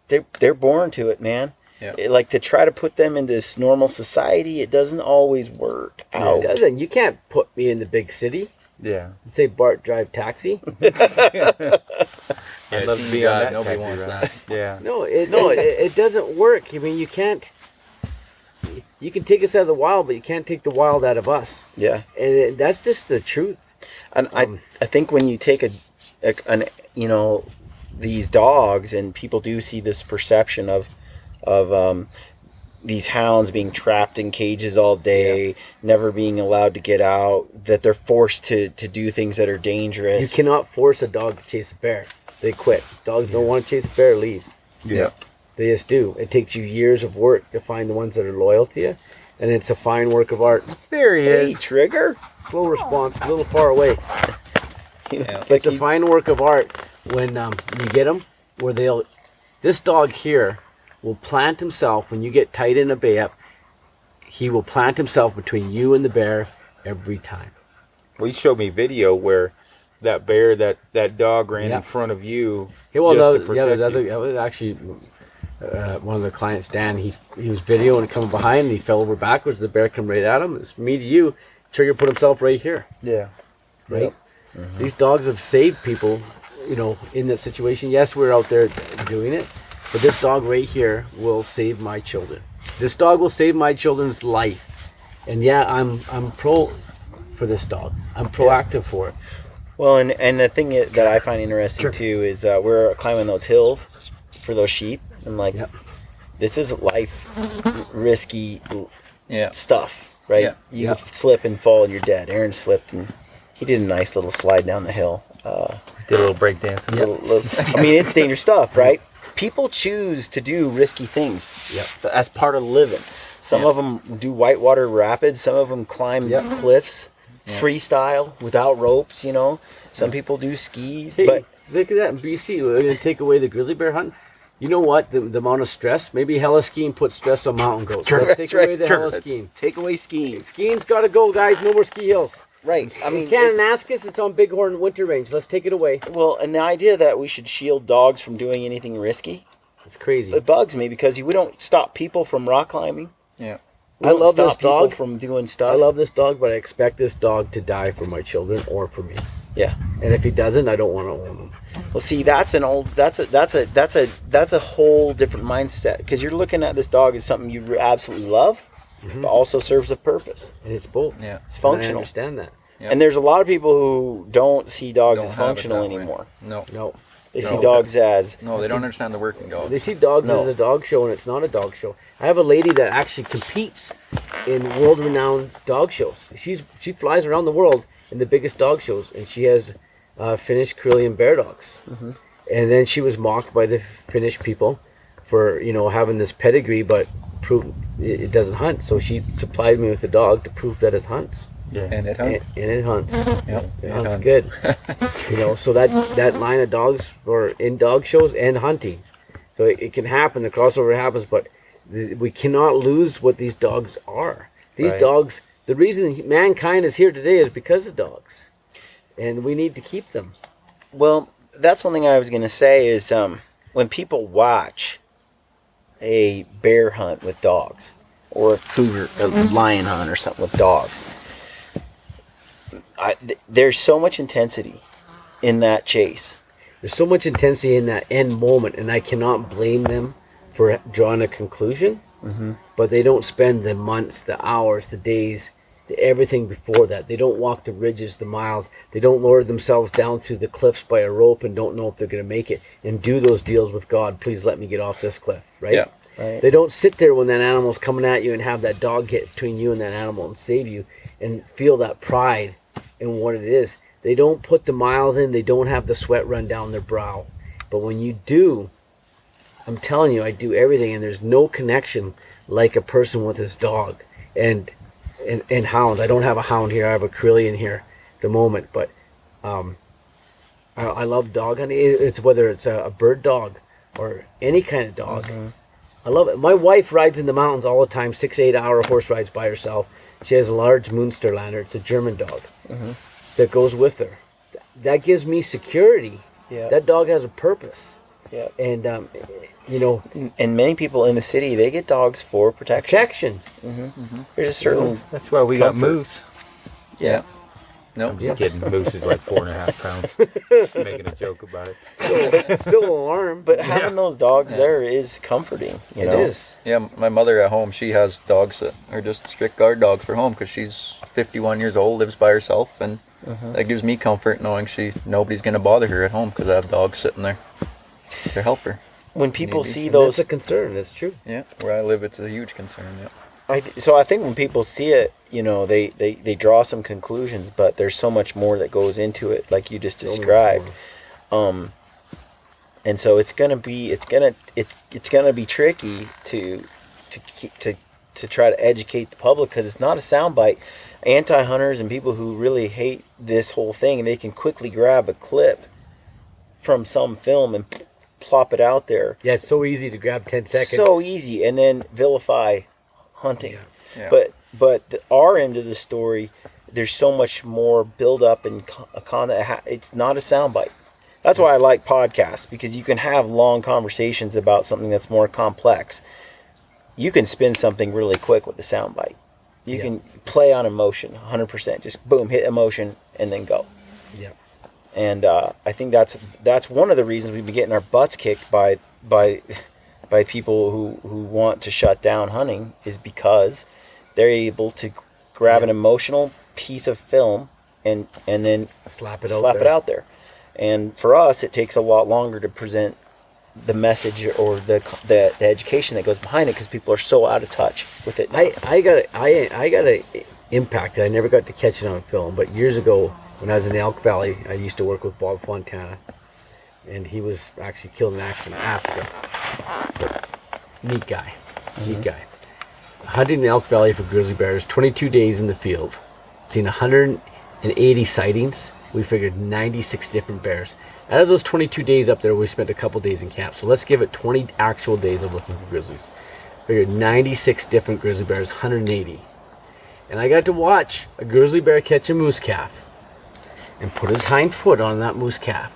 They're born to it, man. Yeah. Like to try to put them in this normal society, it doesn't always work out. It doesn't. You can't put me in the big city. Yeah. And say, Bart, drive taxi. I'd love to be on that. Nobody taxi wants ride. that. Yeah. No, it doesn't work. I mean, you can't. You can take us out of the wild, but you can't take the wild out of us. Yeah. And that's just the truth. And I think when you take these dogs, and people do see this perception of these hounds being trapped in cages all day, never being allowed to get out, that they're forced to do things that are dangerous. You cannot force a dog to chase a bear. They quit. Dogs don't want to chase a bear, leave. Yeah. They just do. It takes you years of work to find the ones that are loyal to you, and it's a fine work of art. There he is. Hey, Trigger. Slow response, a little far away. It's a fine work of art when you get them where this dog here will plant himself when you get tight in a bay up. He will plant himself between you and the bear every time. Well, you showed me video where that bear, that dog ran in front of you. Yeah, well, just to protect you. that was actually one of the clients, Dan. He was videoing coming behind, and he fell over backwards. The bear came right at him. It's me to you. Trigger put himself right here. Yeah. Right. Yep. Mm-hmm. These dogs have saved people, in that situation. Yes, we're out there doing it, but this dog right here will save my children. This dog will save my children's life. And yeah, I'm pro for this dog. I'm proactive for it. Well, and the thing that I find interesting too is we're climbing those hills for those sheep, and like this is life risky stuff, right? Yeah. You slip and fall and you're dead. Aaron slipped and he did a nice little slide down the hill. Did a little break dance. I mean, it's dangerous stuff, right? People choose to do risky things as part of living. Some of them do whitewater rapids. Some of them climb cliffs, freestyle without ropes. Some people do skis. Hey, but look at that in BC. We're going to take away the grizzly bear hunt. You know what? The amount of stress. Maybe heli-skiing puts stress on mountain goats. Let's take away the heli-skiing. Take away skiing. Skiing's got to go, guys. No more ski hills. Right. I mean, in Kananaskis, it's on Bighorn Winter Range. Let's take it away. Well, and the idea that we should shield dogs from doing anything risky, it's crazy. It bugs me because we don't stop people from rock climbing. Yeah. I love this dog from doing stuff. I love this dog, but I expect this dog to die for my children or for me. Yeah. And if he doesn't, I don't want to own him. Well, see, that's a whole different mindset because you're looking at this dog as something you absolutely love, but also serves a purpose. And it's both. Yeah. It's functional. And I understand that. Yep. And there's a lot of people who don't see dogs as functional anymore. No. They see dogs as... No, they don't understand the working dog. They see dogs as a dog show, and it's not a dog show. I have a lady that actually competes in world-renowned dog shows. She flies around the world in the biggest dog shows, and she has Finnish Karelian bear dogs. Mm-hmm. And then she was mocked by the Finnish people for having this pedigree, but it doesn't hunt. So she supplied me with a dog to prove that it hunts. Yeah. And it hunts. And it hunts. Yep. It hunts good. So that line of dogs are in dog shows and hunting. So it can happen, the crossover happens, but we cannot lose what these dogs are. These dogs, the reason mankind is here today is because of dogs. And we need to keep them. Well, that's one thing I was going to say is when people watch a bear hunt with dogs or a lion hunt or something with dogs, there's so much intensity in that chase. There's so much intensity in that end moment, and I cannot blame them for drawing a conclusion. Mm-hmm. But they don't spend the months, the hours, the days, everything before that. They don't walk the ridges, the miles. They don't lower themselves down through the cliffs by a rope and don't know if they're going to make it and do those deals with God. Please let me get off this cliff, right? Yeah. Right. They don't sit there when that animal's coming at you and have that dog get between you and that animal and save you and feel that pride in what it is. They don't put the miles in. They don't have the sweat run down their brow. But when you do, I'm telling you, I do everything, and there's no connection like a person with his dog and hound. I don't have a hound here. I have a Karelian here at the moment, but I love dog hunting. It's whether it's a bird dog or any kind of dog. Mm-hmm. I love it. My wife rides in the mountains all the time, 6-8 hour horse rides by herself. She has a large Münsterländer. It's a German dog that goes with her. That gives me security. Yeah. That dog has a purpose. Yeah. And, and many people in the city, they get dogs for protection. Mm-hmm. Mm-hmm. There's a certain... That's why we got moose. Yeah. No, I'm just kidding. Moose is like 4.5 pounds. Making a joke about it. Still an alarm. But having those dogs there is comforting. You know? It is. Yeah, my mother at home, she has dogs that are just strict guard dogs for home because she's 51 years old, lives by herself, and that gives me comfort knowing nobody's going to bother her at home because I have dogs sitting there to help her. When people see those... That's a concern. That's true. Yeah, where I live, it's a huge concern, yeah. So I think when people see it, they draw some conclusions, but there's so much more that goes into it, like you just described. And so it's gonna be tricky to try to educate the public because it's not a soundbite. Anti-hunters and people who really hate this whole thing, they can quickly grab a clip from some film and plop it out there. Yeah, it's so easy to grab 10 seconds. So easy, and then vilify hunting. Yeah. But our end of the story, there's so much more build up and it's not a soundbite. That's why I like podcasts, because you can have long conversations about something that's more complex. You can spin something really quick with a soundbite. You can play on emotion 100%. Just boom, hit emotion and then go. Yeah. And I think that's one of the reasons we've been getting our butts kicked by people who want to shut down hunting, is because they're able to grab an emotional piece of film and then slap it out there. And for us, it takes a lot longer to present the message or the education that goes behind it, because people are so out of touch with it now. I got a impact. I never got to catch it on film, but years ago when I was in the Elk Valley, I used to work with Bob Fontana, and he was actually killed in an accident in Africa. Neat guy. Hunting in the Elk Valley for grizzly bears, 22 days in the field, seen 180 sightings. We figured 96 different bears. Out of those 22 days up there, we spent a couple days in camp. So let's give it 20 actual days of looking for grizzlies. Figured 96 different grizzly bears, 180. And I got to watch a grizzly bear catch a moose calf and put his hind foot on that moose calf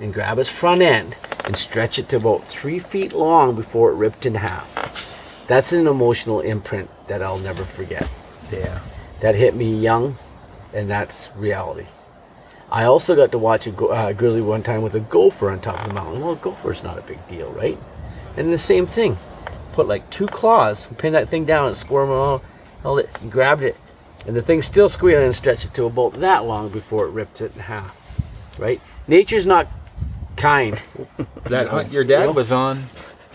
and grab his front end and stretch it to about 3 feet long before it ripped in half. That's an emotional imprint that I'll never forget. Yeah. That hit me young, and that's reality. I also got to watch a grizzly one time with a gopher on top of the mountain. Well, a gopher's not a big deal, right? And the same thing. Put like 2 claws, pin that thing down and squirm it, held it, and grabbed it. And the thing still squealing and stretched it to about that long before it ripped it in half, right? Nature's not kind. That hunt your dad was on,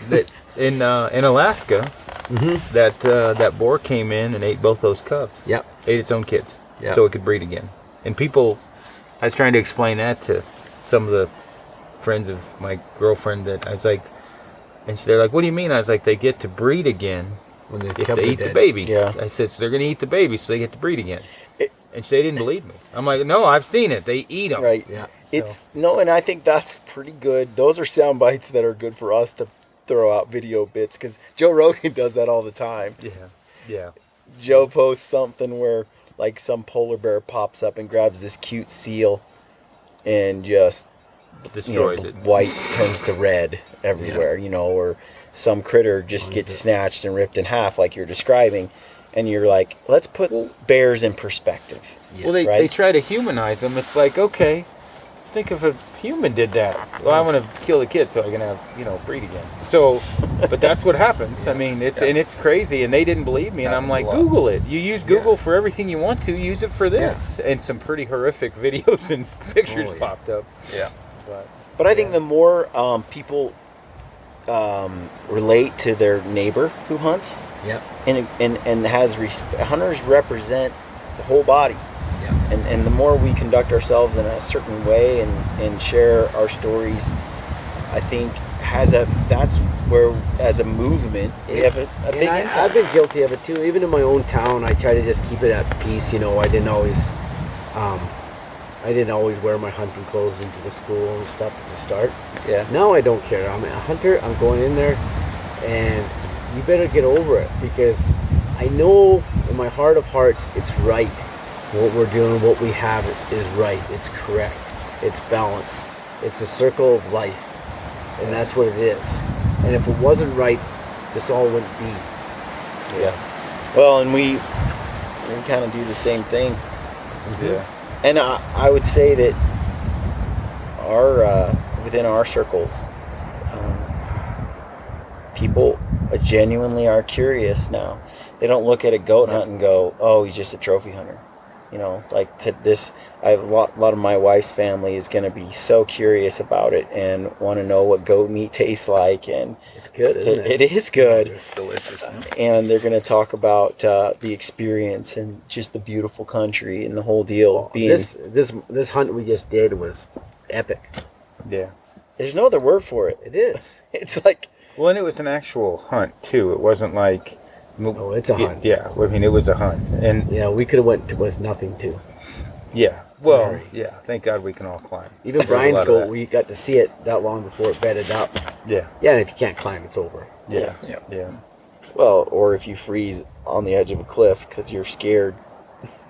that in Alaska, that boar came in and ate both those cubs. Yep. Ate its own kids, Yep. so it could breed again. And people, I was trying to explain that to some of the friends of my girlfriend that I was like, and they're like, "What do you mean?" I was like, "They get to breed again When if they eat the babies." Yeah. I said, "So they're going to eat the babies, so they get to breed again." And so they didn't believe me. I'm like, "No, I've seen it. They eat them." Right. Yeah. It's no, and I think that's pretty good. Those are sound bites that are good for us to throw out video bits because Joe Rogan does that all the time. Yeah. Yeah. Joe posts something where like some polar bear pops up and grabs this cute seal and just Destroys it. White turns to red everywhere, or some critter just gets snatched and ripped in half like you're describing, and you're like, let's put bears in perspective. Well, they right? try to humanize them. It's like, okay, think if a human did that. Well, I want to kill the kid so I can have, breed again. So, but that's what happens. I mean, it's crazy, and they didn't believe me, and I'm like, Google it. You use Google for everything you want to. Use it for this. And some pretty horrific videos and pictures popped up. Yeah. But I think the more people relate to their neighbor who hunts, and has hunters represent the whole body. And the more we conduct ourselves in a certain way and share our stories, I think that's where, as a movement, we have a big impact. I've been guilty of it too. Even in my own town, I try to just keep it at peace. I didn't always wear my hunting clothes into the school and stuff at the start. Yeah. Now I don't care. I'm a hunter. I'm going in there, and you better get over it because I know in my heart of hearts it's right. What we're doing, what we have is right. It's correct. It's balance. It's a circle of life, and that's what it is. And if it wasn't right, this all wouldn't be. Yeah. Well, and we kind of do the same thing. Yeah. And I would say that within our circles, people genuinely are curious now. They don't look at a goat hunt and go, "Oh, he's just a trophy hunter." A lot of my wife's family is going to be so curious about it and want to know what goat meat tastes like, and it's good, isn't it? It is good. It's delicious. And they're going to talk about the experience and just the beautiful country and the whole deal. This hunt we just did was epic. Yeah. There's no other word for it. It is. It's like, well, and it was an actual hunt too. It wasn't like. Oh, it's a hunt. Yeah, I mean, it was a hunt, and we could have went with nothing too. Yeah, well, yeah. Thank God we can all climb. Even Brian's goat, we got to see it that long before it bedded up. Yeah. Yeah, and if you can't climb, it's over. Yeah. Well, or if you freeze on the edge of a cliff because you're scared.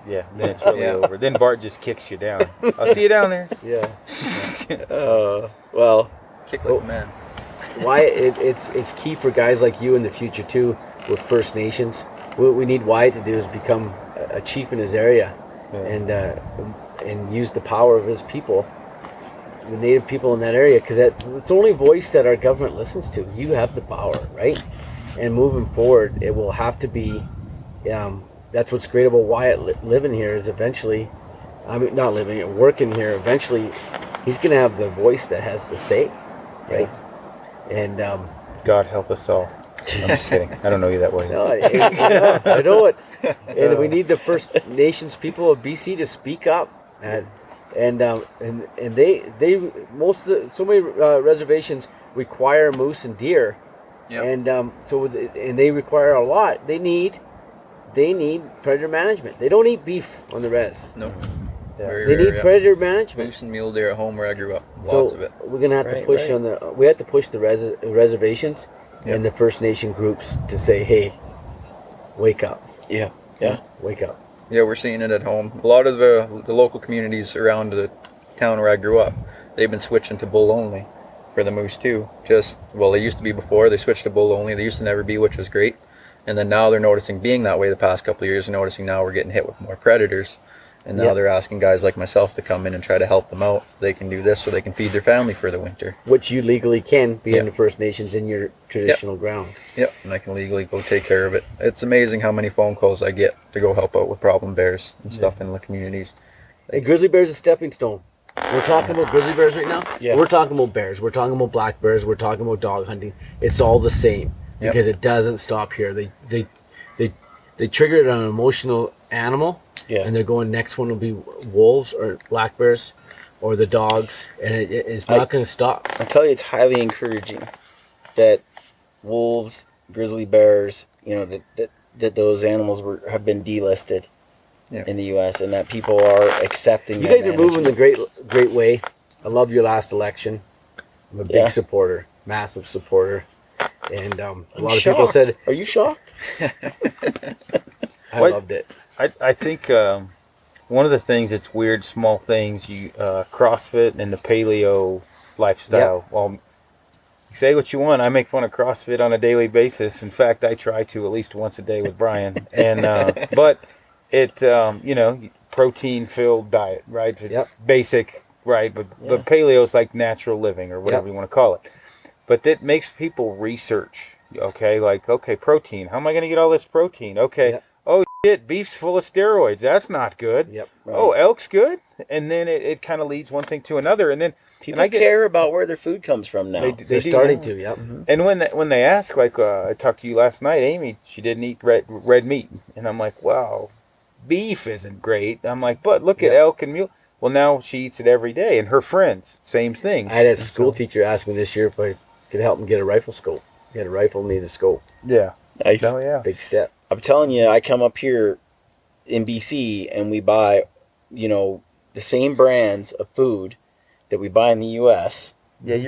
Yeah, then it's really over. Then Bart just kicks you down. I'll see you down there. Yeah. Well, kick like a man. Why it's key for guys like you in the future too. With First Nations, what we need Wyatt to do is become a chief in his area, and use the power of his people, the native people in that area, because it's the only voice that our government listens to. You have the power, right? And moving forward, it will have to be. That's what's great about Wyatt living here is eventually, working here. Eventually, he's going to have the voice that has the say, right? And God help us all. I'm just kidding. I don't know you that well. No, I know it. And we need the First Nations people of BC to speak up, and they so many reservations require moose and deer, and they require a lot. They need predator management. They don't eat beef on the res. No. Very They need rare, predator management. Moose and mule deer at home where I grew up. So Lots of it. we're gonna have to push on the. We have to push the reservations and the First Nation groups to say, "Hey, wake up! Yeah. Wake up!" Yeah, we're seeing it at home. A lot of the local communities around the town where I grew up, they've been switching to bull only for the moose too. They used to be before. They switched to bull only. They used to never be, which was great. And then now they're noticing being that way the past couple of years, noticing now we're getting hit with more predators. And now they're asking guys like myself to come in and try to help them out. They can do this so they can feed their family for the winter. Which you legally can, being the First Nations in your traditional ground. Yep, and I can legally go take care of it. It's amazing how many phone calls I get to go help out with problem bears and stuff in the communities. Hey, grizzly bear's a stepping stone. We're talking about grizzly bears right now. Yeah. We're talking about bears. We're talking about black bears. We're talking about dog hunting. It's all the same because it doesn't stop here. They triggered an emotional animal. Yeah. And they're going, next one will be wolves or black bears or the dogs, and it's not going to stop. I tell you, it's highly encouraging that wolves, grizzly bears, that those animals have been delisted in the U.S. and that people are accepting. You guys are moving the great way. I love your last election. I'm a big supporter, massive supporter, and a lot of people said, "Are you shocked?" I loved it. I think one of the things that's weird, small things, CrossFit and the paleo lifestyle. Well, you say what you want. I make fun of CrossFit on a daily basis. In fact, I try to at least once a day with Brian. And but it, protein-filled diet, right? Basic, right? But paleo's like natural living or whatever you want to call it. But that makes people research. Okay, protein. How am I going to get all this protein? Okay. Oh shit, beef's full of steroids. That's not good. Right. Oh, elk's good. And then it kind of leads one thing to another. And then people care about where their food comes from now. They're starting to. Yep. Mm-hmm. And when they ask, I talked to you last night, Amy, she didn't eat red meat. And I'm like, wow, beef isn't great. I'm like, but look at elk and mule. Well, now she eats it every day. And her friends, same thing. I had a school teacher ask me this year if I could help him get a rifle scope. Get a rifle, need a scope. Yeah. Nice. Oh, yeah. Big step. I'm telling you, I come up here in BC and we buy, the same brands of food that we buy in the U.S. Yeah,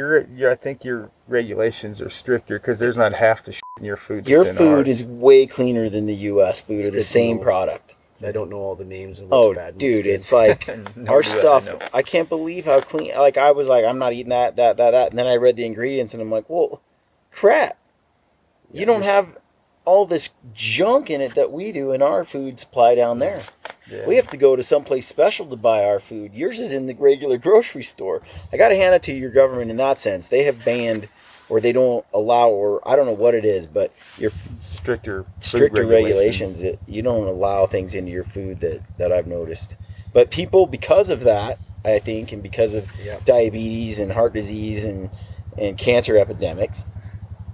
I think your regulations are stricter because there's not half the shit in your food. Your food is way cleaner than the U.S. food of the same product. I don't know all the names of what's bad. Dude, it's like our stuff. I can't believe how clean. Like I was like, I'm not eating that, and then I read the ingredients and I'm like, well, crap. You don't have all this junk in it that we do in our food supply down there. Yeah. We have to go to someplace special to buy our food. Yours is in the regular grocery store. I got to hand it to your government in that sense. They have banned, or they don't allow, or I don't know what it is, but your stricter regulations. You don't allow things into your food that I've noticed. But people, because of that, I think, and because of diabetes and heart disease and cancer epidemics,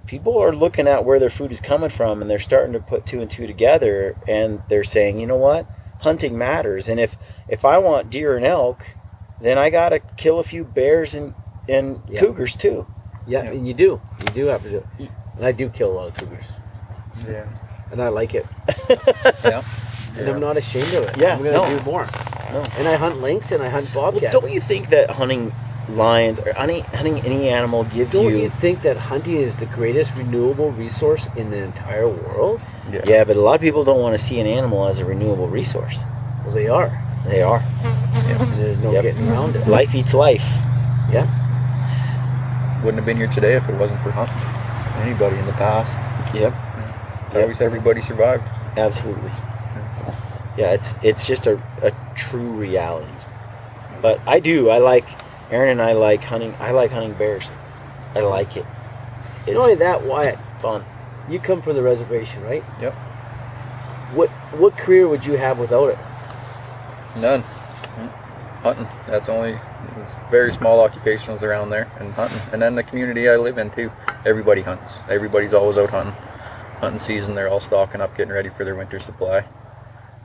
people are looking at where their food is coming from, and they're starting to put two and two together, and they're saying, you know what? Hunting matters. And if I want deer and elk, then I got to kill a few bears and cougars too. Yeah, and you do. You do have to do it. And I do kill a lot of cougars. Yeah. And I like it. And I'm not ashamed of it. Yeah, I'm going to do more. No. And I hunt lynx and I hunt bobcat. Well, don't you think that hunting lions or hunting any animal gives Don't you think that hunting is the greatest renewable resource in the entire world? Yeah, but a lot of people don't want to see an animal as a renewable resource. Well, they are. They are. There's no getting around it. Life eats life. Yeah. Wouldn't have been here today if it wasn't for hunting. Anybody in the past. Yep. It's always everybody survived. Absolutely. Yeah, it's just a true reality. But I like Aaron and I like hunting. I like hunting bears. I like it. It's not only that, Wyatt, fun. You come from the reservation, right? Yep. What career would you have without it? None. Hunting. That's only very small occupations around there, and hunting. And then the community I live in too. Everybody hunts. Everybody's always out hunting. Hunting season, they're all stocking up, getting ready for their winter supply.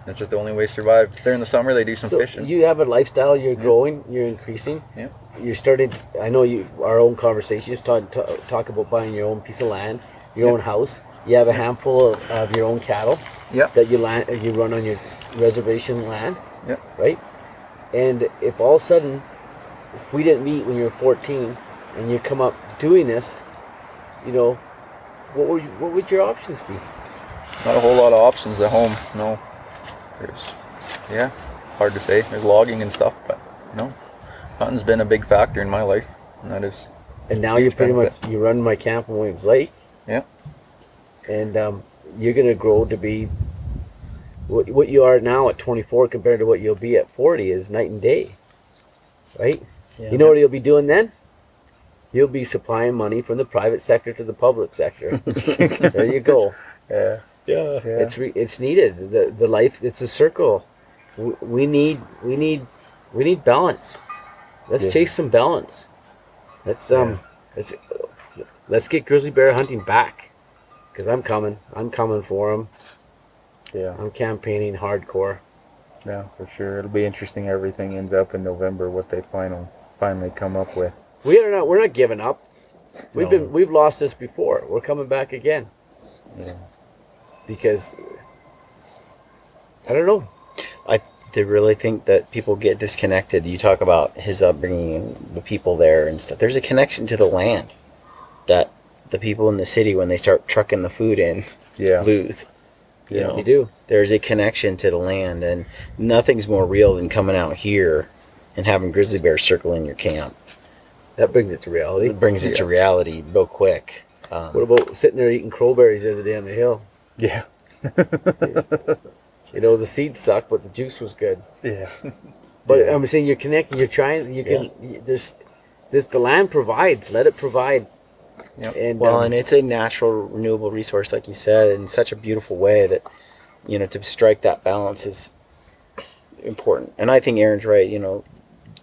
It's just the only way to survive. During the summer, they do some fishing. You have a lifestyle. You're growing. You're increasing. Yeah. You're starting. I know you. Our own conversations talk about buying your own piece of land, your own house. You have a handful of your own cattle. Yeah. That you run on your reservation land. Yeah. Right. And if all of a sudden, if we didn't meet when you were 14, and you come up doing this, you know, what would your options be? Not a whole lot of options at home. No. There's, hard to say. There's logging and stuff, but no. Hunting's been a big factor in my life, and that is. And now you pretty much you run my camp in Williams Lake. Yeah. And you're gonna grow to be what you are now at 24 compared to what you'll be at 40 is night and day, right? Yeah. You know what you'll be doing then? You'll be supplying money from the private sector to the public sector. There you go. Yeah. It's needed. The life. It's a circle. We need balance. Let's chase some balance. Let's get grizzly bear hunting back, because I'm coming for them. Yeah, I'm campaigning hardcore. Yeah, for sure. It'll be interesting. Everything ends up in November. What they finally come up with. We're not giving up. We've lost this before. We're coming back again. Yeah. Because I don't know. They really think that people get disconnected. You talk about his upbringing and the people there and stuff. There's a connection to the land that the people in the city, when they start trucking the food in, lose. You know, you do. There's a connection to the land, and nothing's more real than coming out here and having grizzly bears circling your camp. That brings it to reality. It brings it to reality real quick. What about sitting there eating crowberries the other day on the hill? Yeah. You know, the seeds suck, but the juice was good. Yeah. But I'm saying you're connecting. You're trying. You can. The land provides. Let it provide. Yep. And and it's a natural, renewable resource, like you said, in such a beautiful way that, you know, to strike that balance is important. And I think Aaron's right. You know,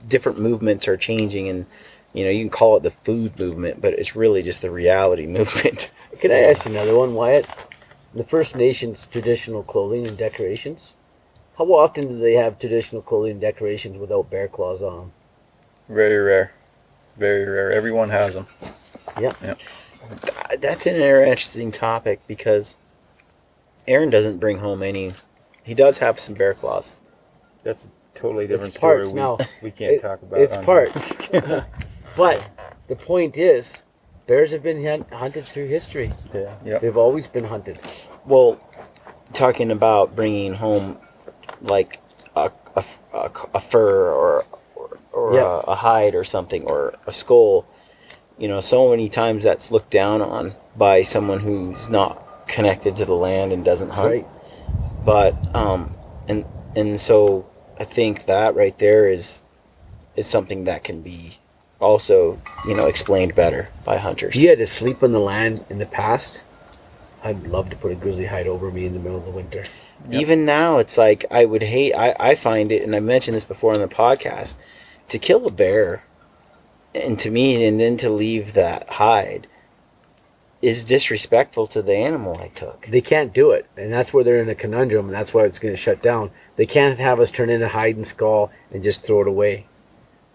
different movements are changing, and you know, you can call it the food movement, but it's really just the reality movement. Can I ask you another one, Wyatt? The First Nations traditional clothing and decorations. How often do they have traditional clothing and decorations without bear claws on them? Very rare. Very rare. Everyone has them. Yeah. That's an interesting topic, because Aaron doesn't bring home any. He does have some bear claws. That's a totally different story. We can't talk about it. It's part. But the point is, bears have been hunted through history. Yeah. Yep. They've always been hunted. Well, talking about bringing home like a fur or a hide or something, or a skull, you know, so many times that's looked down on by someone who's not connected to the land and doesn't hunt. Right. But and so I think that right there is something that can be also, you know, explained better by hunters. If you had to sleep on the land in the past, I'd love to put a grizzly hide over me in the middle of the winter. Yep. Even now, it's like I find it, and I mentioned this before on the podcast, to kill a bear, and to me, and then to leave that hide, is disrespectful to the animal I took. They can't do it, and that's where they're in a conundrum, and that's why it's going to shut down. They can't have us turn in a hide and skull and just throw it away.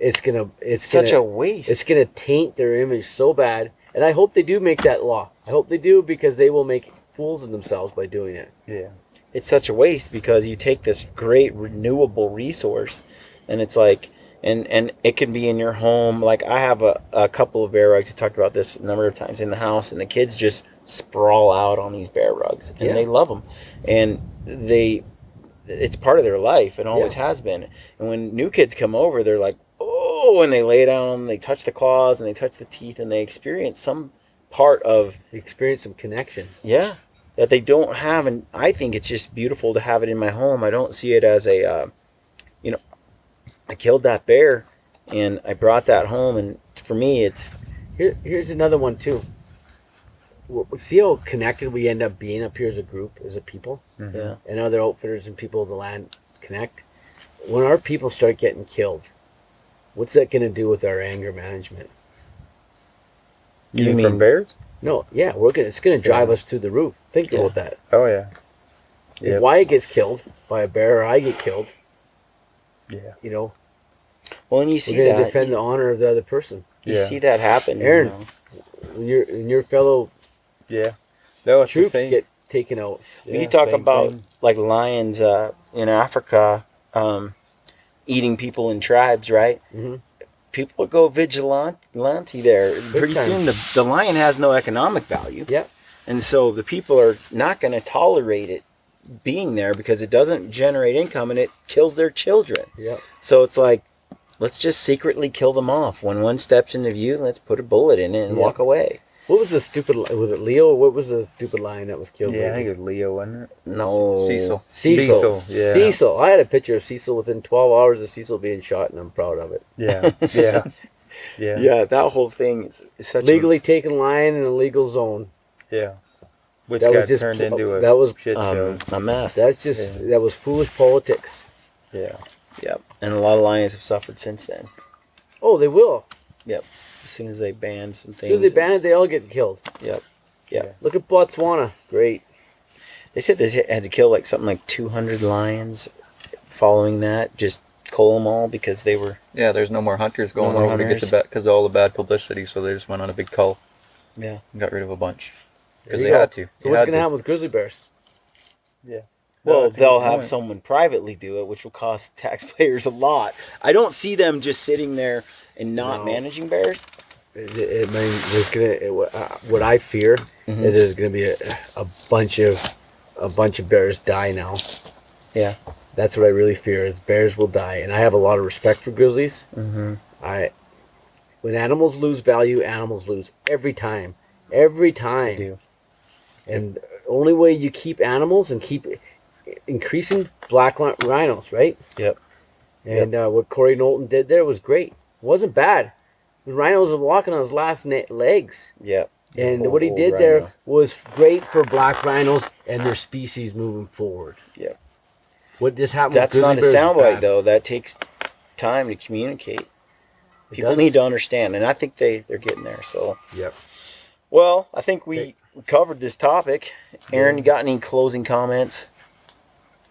It's such a waste. It's gonna taint their image so bad, and I hope they do make that law. I hope they do, because they will make fools of themselves by doing it. Yeah, it's such a waste, because you take this great renewable resource, and it's like, and it can be in your home. Like I have a couple of bear rugs. I talked about this a number of times in the house, and the kids just sprawl out on these bear rugs, and they love them, and it's part of their life, and always has been. And when new kids come over, they're like, oh, and they lay down, they touch the claws, and they touch the teeth, and they experience some part of... They experience some connection. Yeah, that they don't have, and I think it's just beautiful to have it in my home. I don't see it as a, you know, I killed that bear, and I brought that home, and for me, it's... Here's another one, too. See how connected we end up being up here as a group, as a people? Mm-hmm. Yeah. And other outfitters and people of the land connect. When our people start getting killed, what's that going to do with our anger management? You mean from bears? No, yeah, it's going to drive us through the roof. Think about that. Oh yeah. If Wyatt gets killed by a bear, or I get killed, you know. Well, and you see we're going to that defend the honor of the other person. You see that happen, Aaron. You know? When your fellow troops get taken out. You talk about like lions in Africa. eating people in tribes, right? Mm-hmm. People will go vigilante there. Pretty time. soon the lion has no economic value. Yeah. And so the people are not going to tolerate it being there because it doesn't generate income and it kills their children. Yeah. So it's like, let's just secretly kill them off. When one steps into view, let's put a bullet in it and walk away. What was the stupid? Was it Leo? What was the stupid lion that was killed? Yeah, I think it was Leo, wasn't it? No. Cecil. Cecil. Yeah. Cecil. I had a picture of Cecil within 12 hours of Cecil being shot, and I'm proud of it. Yeah. Yeah. Yeah. Yeah, that whole thing is such Legally taken lion in a legal zone. Yeah. Which That was got just- turned into a that was, shit show. a mess. That's just that was foolish politics. Yeah. Yep. And a lot of lions have suffered since then. Oh, they will. Yep. As soon as they ban some As things. soon as they ban it, they all get killed. Yep. Yep. Look at Botswana. Great. They said they had to kill like something like 200 lions following that. Just cull them all because they were... Yeah, there's no more hunters going more over to get hunters. the bat because of all the bad publicity. So they just went on a big cull Yeah. and got rid of a bunch because There they you go. had to. So They what's had going to to. happen with grizzly bears? Yeah. Well, that's a they'll good have point. someone privately do it, which will cost taxpayers a lot. I don't see them just sitting there and not No. managing bears. What I fear Mhm. is there's going to be a bunch of bears die now. Yeah. That's what I really fear is bears will die, and I have a lot of respect for grizzlies. Mm-hmm. When animals lose value, animals lose every time. Every time. They do. And the only way you keep animals and keep increasing black rhinos, right? Yep. And what Corey Knowlton did there was great. It wasn't bad. The rhinos were walking on his last legs. Yep. And Old- what he old did rhino. there was great for black rhinos and their species moving forward. Yep. What just happened That's with not a grizzly bears is soundbite, bad. though. That takes time to communicate. People does. need to understand, and I think they're getting there. So, Yep. well, I think we covered this topic. Aaron, you got any closing comments?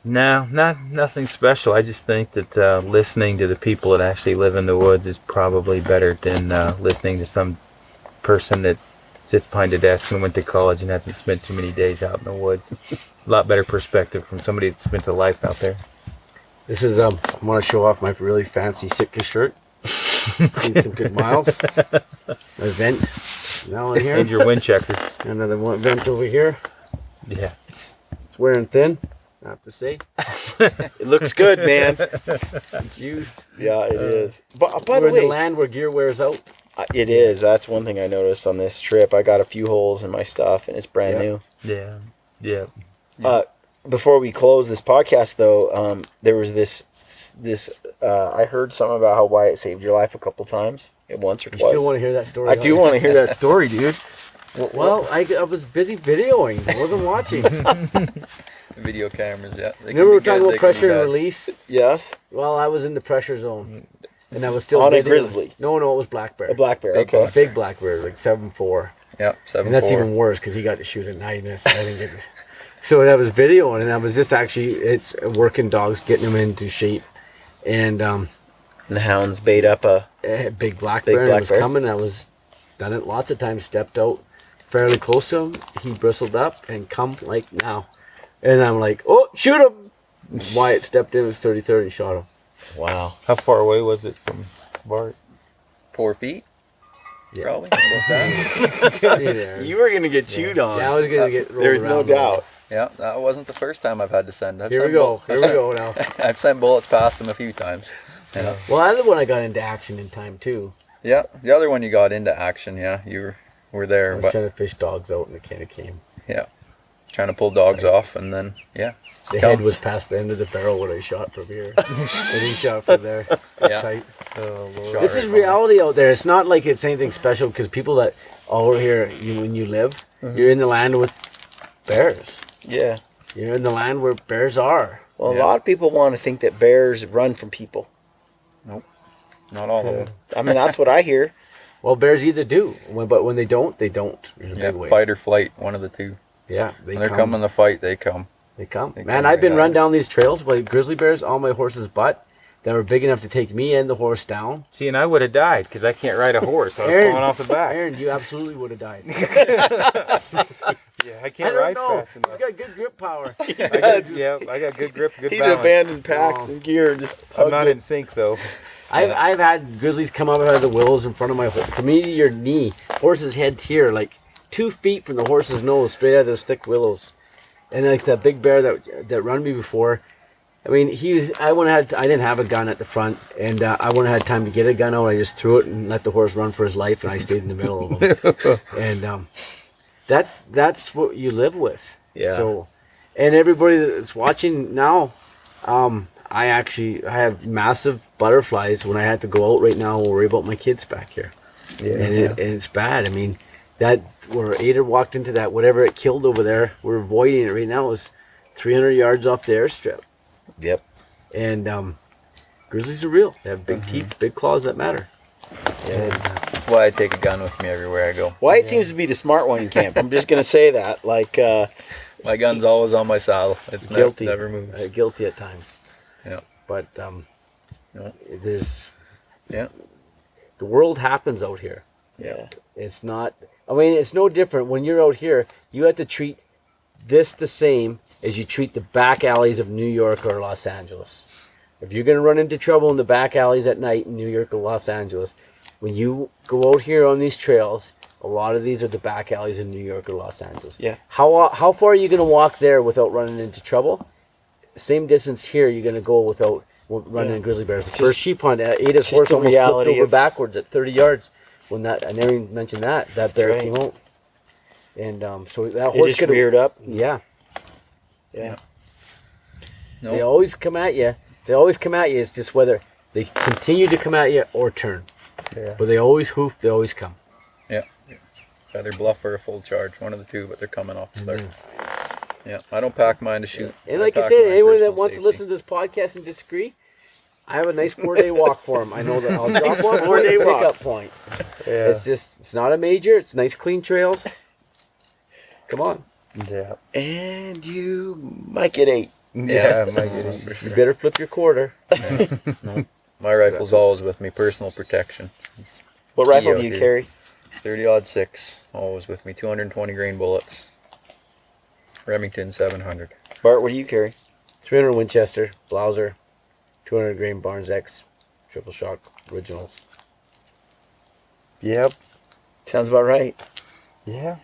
No, nothing special. I just think that listening to the people that actually live in the woods is probably better than listening to some person that sits behind a desk and went to college and hasn't spent too many days out in the woods. A lot better perspective from somebody that spent a life out there. This is I want to show off my really fancy Sitka shirt. Seen some good miles. A vent now in here. And your wind checker. Another one vent over here. Yeah. It's wearing thin, I have to say. It looks good, man. It's used. Yeah, it is. But by We're the in the way, land where gear wears out. it is. That's one thing I noticed on this trip. I got a few holes in my stuff, and it's brand Yeah. new. Yeah. Yeah. Before we close this podcast, though, there was this. I heard something about how Wyatt saved your life a couple times, once or You twice. still want to hear that story? I do want to hear that story, dude. Well, I was busy videoing. I wasn't watching. Video cameras, yeah. They Remember we were can talking be good, about they can be pressure and bad. release? Yes, Well, I was in the pressure zone. And I was still on a videoing. grizzly, No, it was black bear. a black bear. Big Okay. black. Big black bear, like 7'4". Yeah, 7'4". And that's even worse because he got to shoot it and I missed. I didn't get it. So I was videoing and I was just it's working dogs, getting them into shape. And And the hounds bait up a. big black Big bear and black it was bear. coming. I was done it lots of times, stepped out fairly close to him. He bristled up and come like now. And I'm like, oh, shoot him. Wyatt stepped in with 30-30, shot him. Wow. How far away was it from Bart? 4 feet, Yeah. probably. About that. Yeah, You were gonna get chewed on. I was going to get rolled There's no around. doubt. Yeah, that wasn't the first time I've had to send. Here we go. Here we go now. I've sent bullets past them a few times. Yeah. Well, the other one I got into action in time too. Yeah, the other one you got into action. Yeah, you were I there, was but trying to fish dogs out and it kind of came. trying to pull dogs off, and then The Come. head was past the end of the barrel when I shot from here. And he shot from there. It's Yeah. tight. Oh, Lord. Shot This right is on. reality out there. It's not like it's anything special because people that over here, when you live, you're in the land with bears. Yeah. You're in the land where bears are. Well, a Yeah. lot of people want to think that bears run from people. Not all of them. I mean, that's what I hear. Well, bears either do, but when they don't, they don't. In a Yeah, big way. fight or flight, one of the two. Yeah, When they're coming to fight, they come. They come. They Man, come I've been right run at down these trails by grizzly bears on my horse's butt that were big enough to take me and the horse down. See, and I would have died because I can't ride a horse. I was Aaron, falling off the back. Aaron, you absolutely would have died. Yeah, I I can't don't ride know. fast enough. He's got good grip power. I got good grip, good He'd balance. abandon packs and gear and just. I'm not in sync though. I've had grizzlies come up out of the willows in front of my horse. To me, your knee, horse's head tier, like 2 feet from the horse's nose, straight out of those thick willows. And like that big bear that run me before, I mean, I didn't have a gun at the front, and I wouldn't have had time to get a gun out. I just threw it and let the horse run for his life, and I stayed in the middle of him. And that's what you live with. Yeah. So, and everybody that's watching now, I have massive butterflies when I have to go out right now and worry about my kids back here. Yeah. And it's bad. I mean, that where Ada walked into that, whatever it killed over there, we're avoiding it right now. Is 300 yards off the airstrip. Yep. And grizzlies are real. They have big teeth, big claws that matter. Yeah. That's why I take a gun with me everywhere I go. Wyatt seems to be the smart one in camp. I'm just gonna say that. Like, My gun's always on my saddle. It's Guilty. never moves. Guilty at times. Yeah. But there's Yeah. the world happens out here. yeah. It's not. I mean, it's no different when you're out here. You have to treat this the same as you treat the back alleys of New York or Los Angeles. If you're going to run into trouble in the back alleys at night in New York or Los Angeles, when you go out here on these trails, a lot of these are the back alleys in New York or Los Angeles. Yeah. How far are you going to walk there without running into trouble? Same distance here you're going to go without running into grizzly bears. The first sheep hunt, Ada's horse the almost flipped reality over of- backwards at 30 yards. When I never even mentioned that bear right. came out. And so that It horse just could reared up. Yeah. Yeah. No. They always come at you. It's just whether they continue to come at you or turn. Yeah. But they always hoof. They always come. Yeah. Either bluff or a full charge, one of the two, but they're coming off the start. Yeah, I don't pack mine to shoot. And like I pack said, mine anyone that personal wants to safety. listen to this podcast and disagree, I have a nice 4-day walk for them. I know that I'll drop one 4-day walk. pickup point. Yeah. It's not a major. It's nice clean trails. Come on. Yeah. And you might get 8. Yeah, my goodness. For You sure. better flip your quarter. My rifle's always with me, personal protection. It's What rifle out do you here. carry? 30-06, always with me. 220 grain bullets. Remington 700. Bart, what do you carry? 300 Winchester, Blouser, 200 grain Barnes X, triple shock originals. Yep. Sounds about right. Yeah.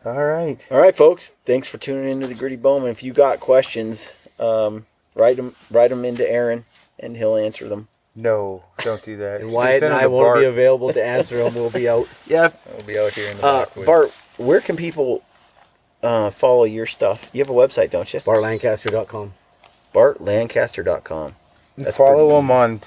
All right. All right, folks. Thanks for tuning into the Gritty Bowman. If you got questions, write them into Aaron, and he'll answer them. No, don't do that. And Wyatt Send and them I to won't be Bart. available to answer them. We'll be out. Yeah. I'll be out here in the backwoods. Bart, where can people follow your stuff? You have a website, don't you? BartLancaster.com. BartLancaster.com. That's Follow pretty him on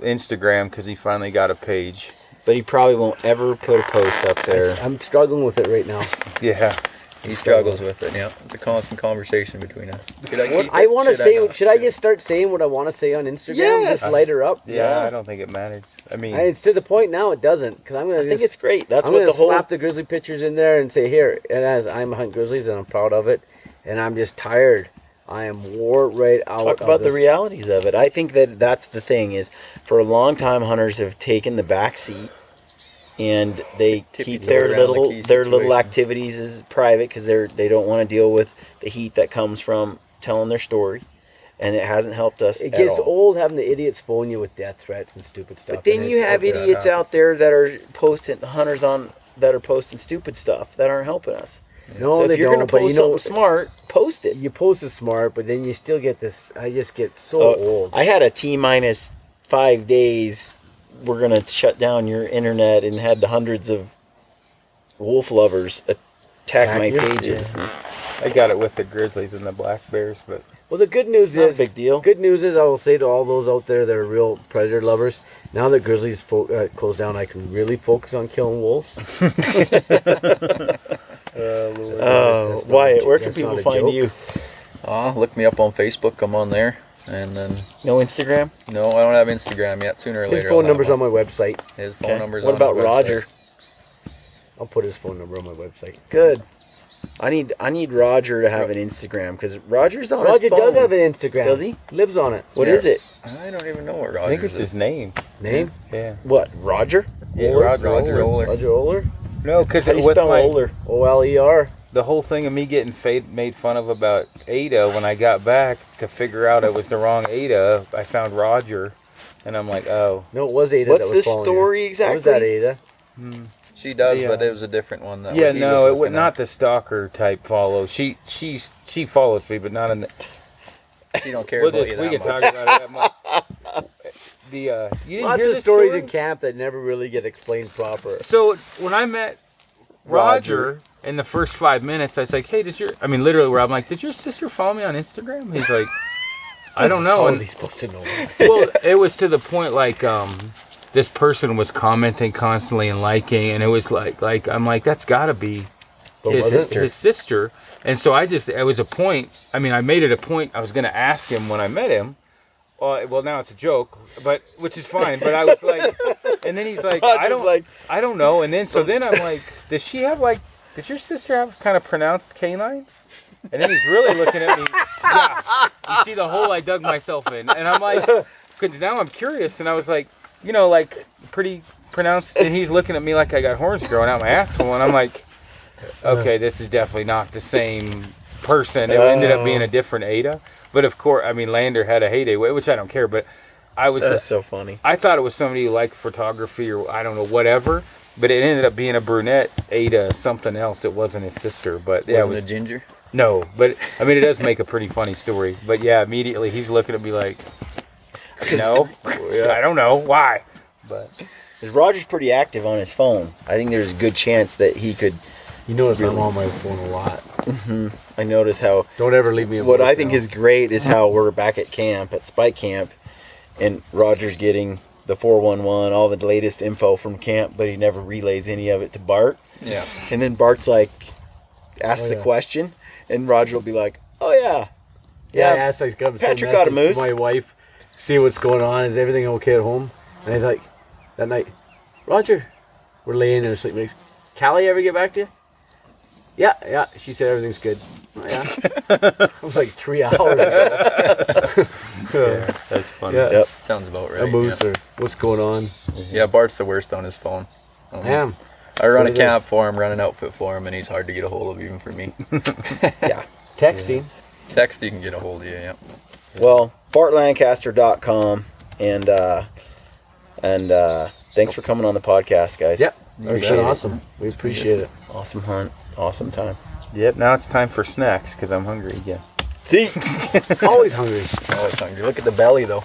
Instagram because he finally got a page. But he probably won't ever put a post up there. I'm struggling with it right now. Yeah. He struggles with it, yeah. It's a constant conversation between us. Should I keep I it? want to Should say, not? should I just start saying what I want to say on Instagram? Yes. Just light her up? Yeah, I don't think it matters. I mean, And it's to the point now it doesn't. Because I'm going I to think it's great. That's I'm what gonna the whole. slap the grizzly pictures in there and say, here, and as I'm hunt grizzlies and I'm proud of it, and I'm just tired. I am wore right out. Talk of about the this. realities of it. I think that's the thing is, for a long time, hunters have taken the back seat, and they keep Tippy-toe their around the little key little situation. activities as private because they don't want to deal with the heat that comes from telling their story, and it hasn't helped us It at gets all. old having the idiots phone you with death threats and stupid stuff. But then and you it's- have okay, that idiots out there that are posting hunters on that are posting stupid stuff that aren't helping us. No, so they if you're don't. going to But post you know, something smart, post it. you post it smart, but then you still get this. I just get so Oh, old. I had a T-minus 5 days. We're going to shut down your internet and had hundreds of wolf lovers attack my Attack you? pages. I got it with the grizzlies and the black bears, but Well, the good news It's not a is, big deal. Good news is, I will say to all those out there that are real predator lovers, now that grizzlies closed down, I can really focus on killing wolves. Oh, Wyatt, where can that's people not a find joke. you? Look me up on Facebook. I'm on there. And then, No Instagram? no, I don't have Instagram yet. Sooner or His later. phone I'll have number's on one. my website. His phone Okay. number's What on about his website. Roger? I'll put his phone number on my website. Good. I need Roger to have an Instagram because Roger's on Roger his phone. does have an Instagram. Does he? Lives on it. What Yeah. is it? I don't even know what I think Roger's it's his is. name. Name? Yeah. What? Roger? Yeah, Oler? Roger Roger Oler. Oler. Roger Oler? No, because How do you with spell my Oler? OLER. the whole thing of me getting made fun of about Ada, when I got back to figure out it was the wrong Ada, I found Roger, and I'm like, oh. No, it was Ada. What's that was this story you. exactly? What was that, Ada? She does, but it was a different one. That Yeah, he no, was it was looking not at. the stalker type follow. She follows me, but not in the. She don't care We about you can that talk much. about it that much. You didn't Lots hear of this stories story? in camp that never really get explained proper. So when I met Roger in the first 5 minutes, I was like, "Hey, literally, where I'm like, does your sister follow me on Instagram?" He's like, "I don't know." How And, is he supposed to know that? well, it was to the point like this person was commenting constantly and liking, and it was like I'm like, that's got to be his sister. And so it was a point. I mean, I made it a point. I was going to ask him when I met him. Well, now it's a joke, but which is fine. But I was like, and then he's like, I don't know. And then then I'm like, does your sister have kind of pronounced canines? And then he's really looking at me. Yeah, you see the hole I dug myself in, and I'm like, because now I'm curious, and I was like, like pretty pronounced. And he's looking at me like I got horns growing out my asshole, and I'm like, okay, this is definitely not the same person. It ended up being a different Ada. But of course, I mean, Lander had a heyday, which I don't care. But That's so funny. I thought it was somebody who liked photography or I don't know, whatever. But it ended up being a brunette, Ada, something else. It wasn't his sister. But yeah, Wasn't a ginger? No, but I mean, it does make a pretty funny story. But yeah, immediately he's looking at me like, no, I don't know why. But Because Roger's pretty active on his phone. I think there's a good chance that he could. You notice I'm on my phone a lot. I notice how. Don't ever leave me a What I voicemail. think is great is how we're back at camp, at Spike Camp, and Roger's getting the 411, all the latest info from camp, but he never relays any of it to Bart. Yeah. And then Bart's like, asks the question, and Roger will be like, oh yeah. Yeah, I asked, like, Patrick got a moose. My wife, see what's going on. Is everything okay at home? And he's like, that night, Roger, we're laying there sleeping. Callie ever get back to you? Yeah. She said everything's good. Oh, yeah. It was like 3 hours ago. yeah, that's funny. Yeah. Yep. Sounds about right. A moose or what's going on? Yeah, Bart's the worst on his phone. I am. I run a What it camp for him, run an outfit for him, and he's hard to get a hold of even for me. Yeah. Texting. Text, you can get a hold of you, yeah. Well, BartLancaster.com, and thanks for coming on the podcast, guys. Yep. It's been awesome. We appreciate it. Awesome hunt. Awesome time. Yep, now it's time for snacks because I'm hungry again. See? Always hungry. Always hungry. Look at the belly, though.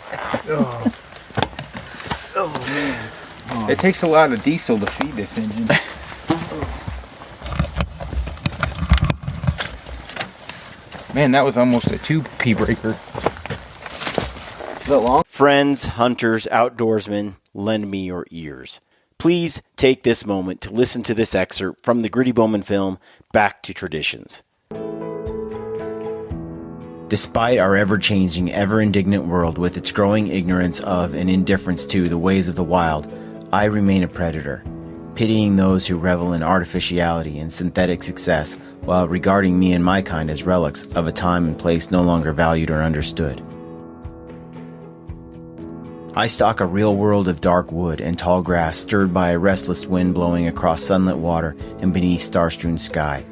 Oh man. It takes a lot of diesel to feed this engine. Man, that was almost a 2P breaker. Is that long? Friends, hunters, outdoorsmen, lend me your ears. Please take this moment to listen to this excerpt from the Gritty Bowman film, Back to Traditions. Despite our ever-changing, ever-indignant world with its growing ignorance of and indifference to the ways of the wild, I remain a predator, pitying those who revel in artificiality and synthetic success while regarding me and my kind as relics of a time and place no longer valued or understood. I stalk a real world of dark wood and tall grass stirred by a restless wind blowing across sunlit water and beneath star-strewn sky.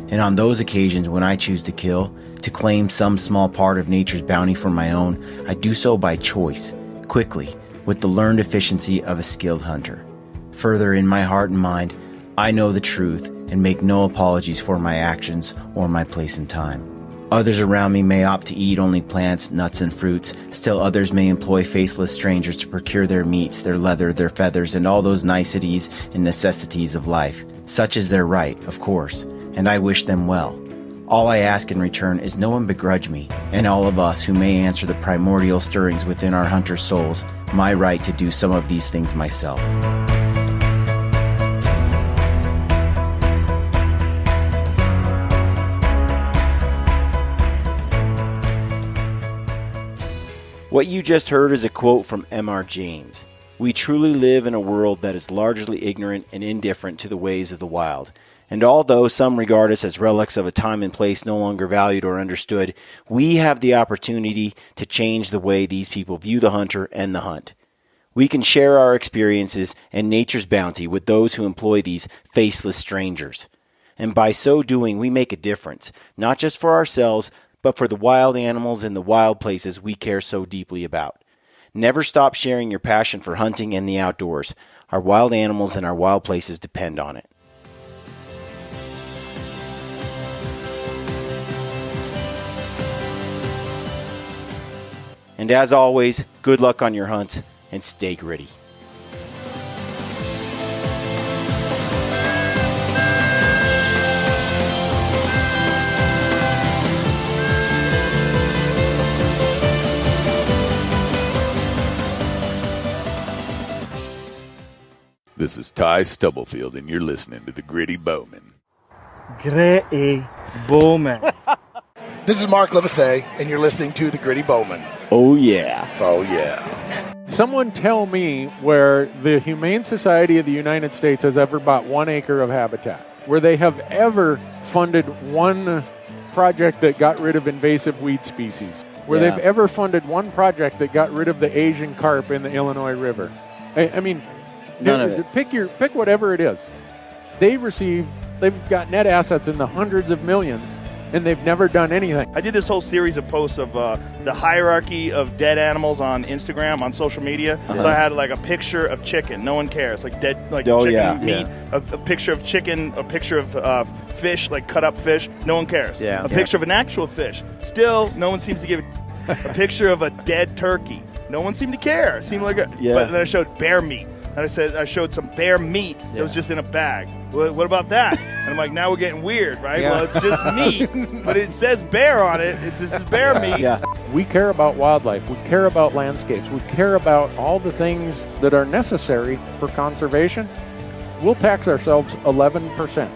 And on those occasions when I choose to kill, to claim some small part of nature's bounty for my own, I do so by choice, quickly, with the learned efficiency of a skilled hunter. Further, in my heart and mind, I know the truth and make no apologies for my actions or my place and time. Others around me may opt to eat only plants, nuts, and fruits. Still others may employ faceless strangers to procure their meats, their leather, their feathers, and all those niceties and necessities of life. Such is their right, of course, and I wish them well. All I ask in return is no one begrudge me, and all of us who may answer the primordial stirrings within our hunter souls, my right to do some of these things myself. What you just heard is a quote from M.R. James. We truly live in a world that is largely ignorant and indifferent to the ways of the wild. And although some regard us as relics of a time and place no longer valued or understood, we have the opportunity to change the way these people view the hunter and the hunt. We can share our experiences and nature's bounty with those who employ these faceless strangers. And by so doing, we make a difference, not just for ourselves, but for the wild animals in the wild places we care so deeply about. Never stop sharing your passion for hunting and the outdoors. Our wild animals and our wild places depend on it. And as always, good luck on your hunts and stay gritty. This is Ty Stubblefield, and you're listening to the Gritty Bowman. Gritty Bowman. This is Mark Livesey, and you're listening to the Gritty Bowman. Oh yeah. Oh, yeah. Someone tell me where the Humane Society of the United States has ever bought 1 acre of habitat, where they have ever funded one project that got rid of invasive weed species, where they've ever funded one project that got rid of the Asian carp in the Illinois River. I mean, none of it. Pick whatever it is. They've got net assets in the hundreds of millions, and they've never done anything. I did this whole series of posts of the hierarchy of dead animals on Instagram, on social media. So I had like a picture of chicken. No one cares. Like dead, chicken meat. A picture of chicken. A picture of fish, like cut up fish. No one cares. A picture of an actual fish. Still, no one seems to give a picture of a dead turkey. No one seemed to care. It seemed like But then I showed bear meat. And I showed some bear meat that was just in a bag. What about that? And I'm like, now we're getting weird, right? Well, it's just meat, but it says bear on it. This is bear meat. We care about wildlife. We care about landscapes. We care about all the things that are necessary for conservation. We'll tax ourselves 11%.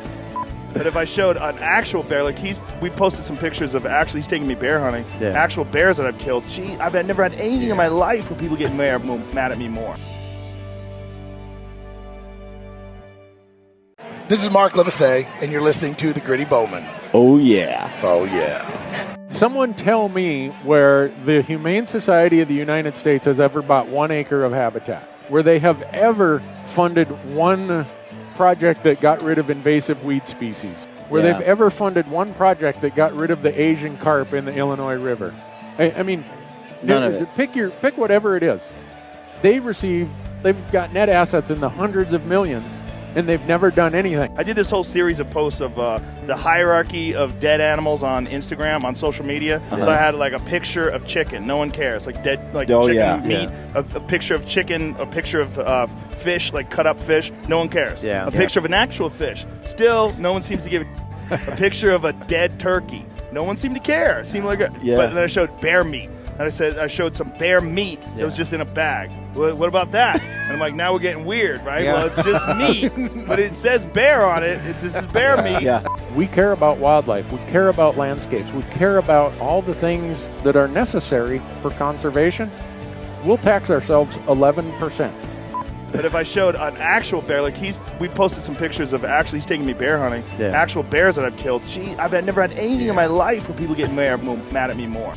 But if I showed an actual bear, like we posted some pictures of he's taking me bear hunting, actual bears that I've killed. Gee, I've never had anything in my life where people get mad at me more. This is Mark Livesey, and you're listening to the Gritty Bowman. Oh yeah. Oh, yeah. Someone tell me where the Humane Society of the United States has ever bought 1 acre of habitat, where they have ever funded one project that got rid of invasive weed species, where they've ever funded one project that got rid of the Asian carp in the Illinois River. I mean, none of it. Pick whatever it is. They've got net assets in the hundreds of millions, and they've never done anything. I did this whole series of posts of the hierarchy of dead animals on Instagram, on social media. So I had like a picture of chicken. No one cares. Like dead, chicken meat. A picture of chicken. A picture of fish, like cut up fish. No one cares. A picture of an actual fish. Still, no one seems to give a picture of a dead turkey. No one seemed to care. It seemed like But then I showed bear meat. And I showed some bear meat that was just in a bag. What about that? And I'm like, now we're getting weird, right? Well, it's just meat, but it says bear on it. This is bear meat. We care about wildlife. We care about landscapes. We care about all the things that are necessary for conservation. We'll tax ourselves 11%. But if I showed an actual bear, like we posted some pictures of he's taking me bear hunting, actual bears that I've killed. Gee, I've never had anything in my life where people get mad at me more.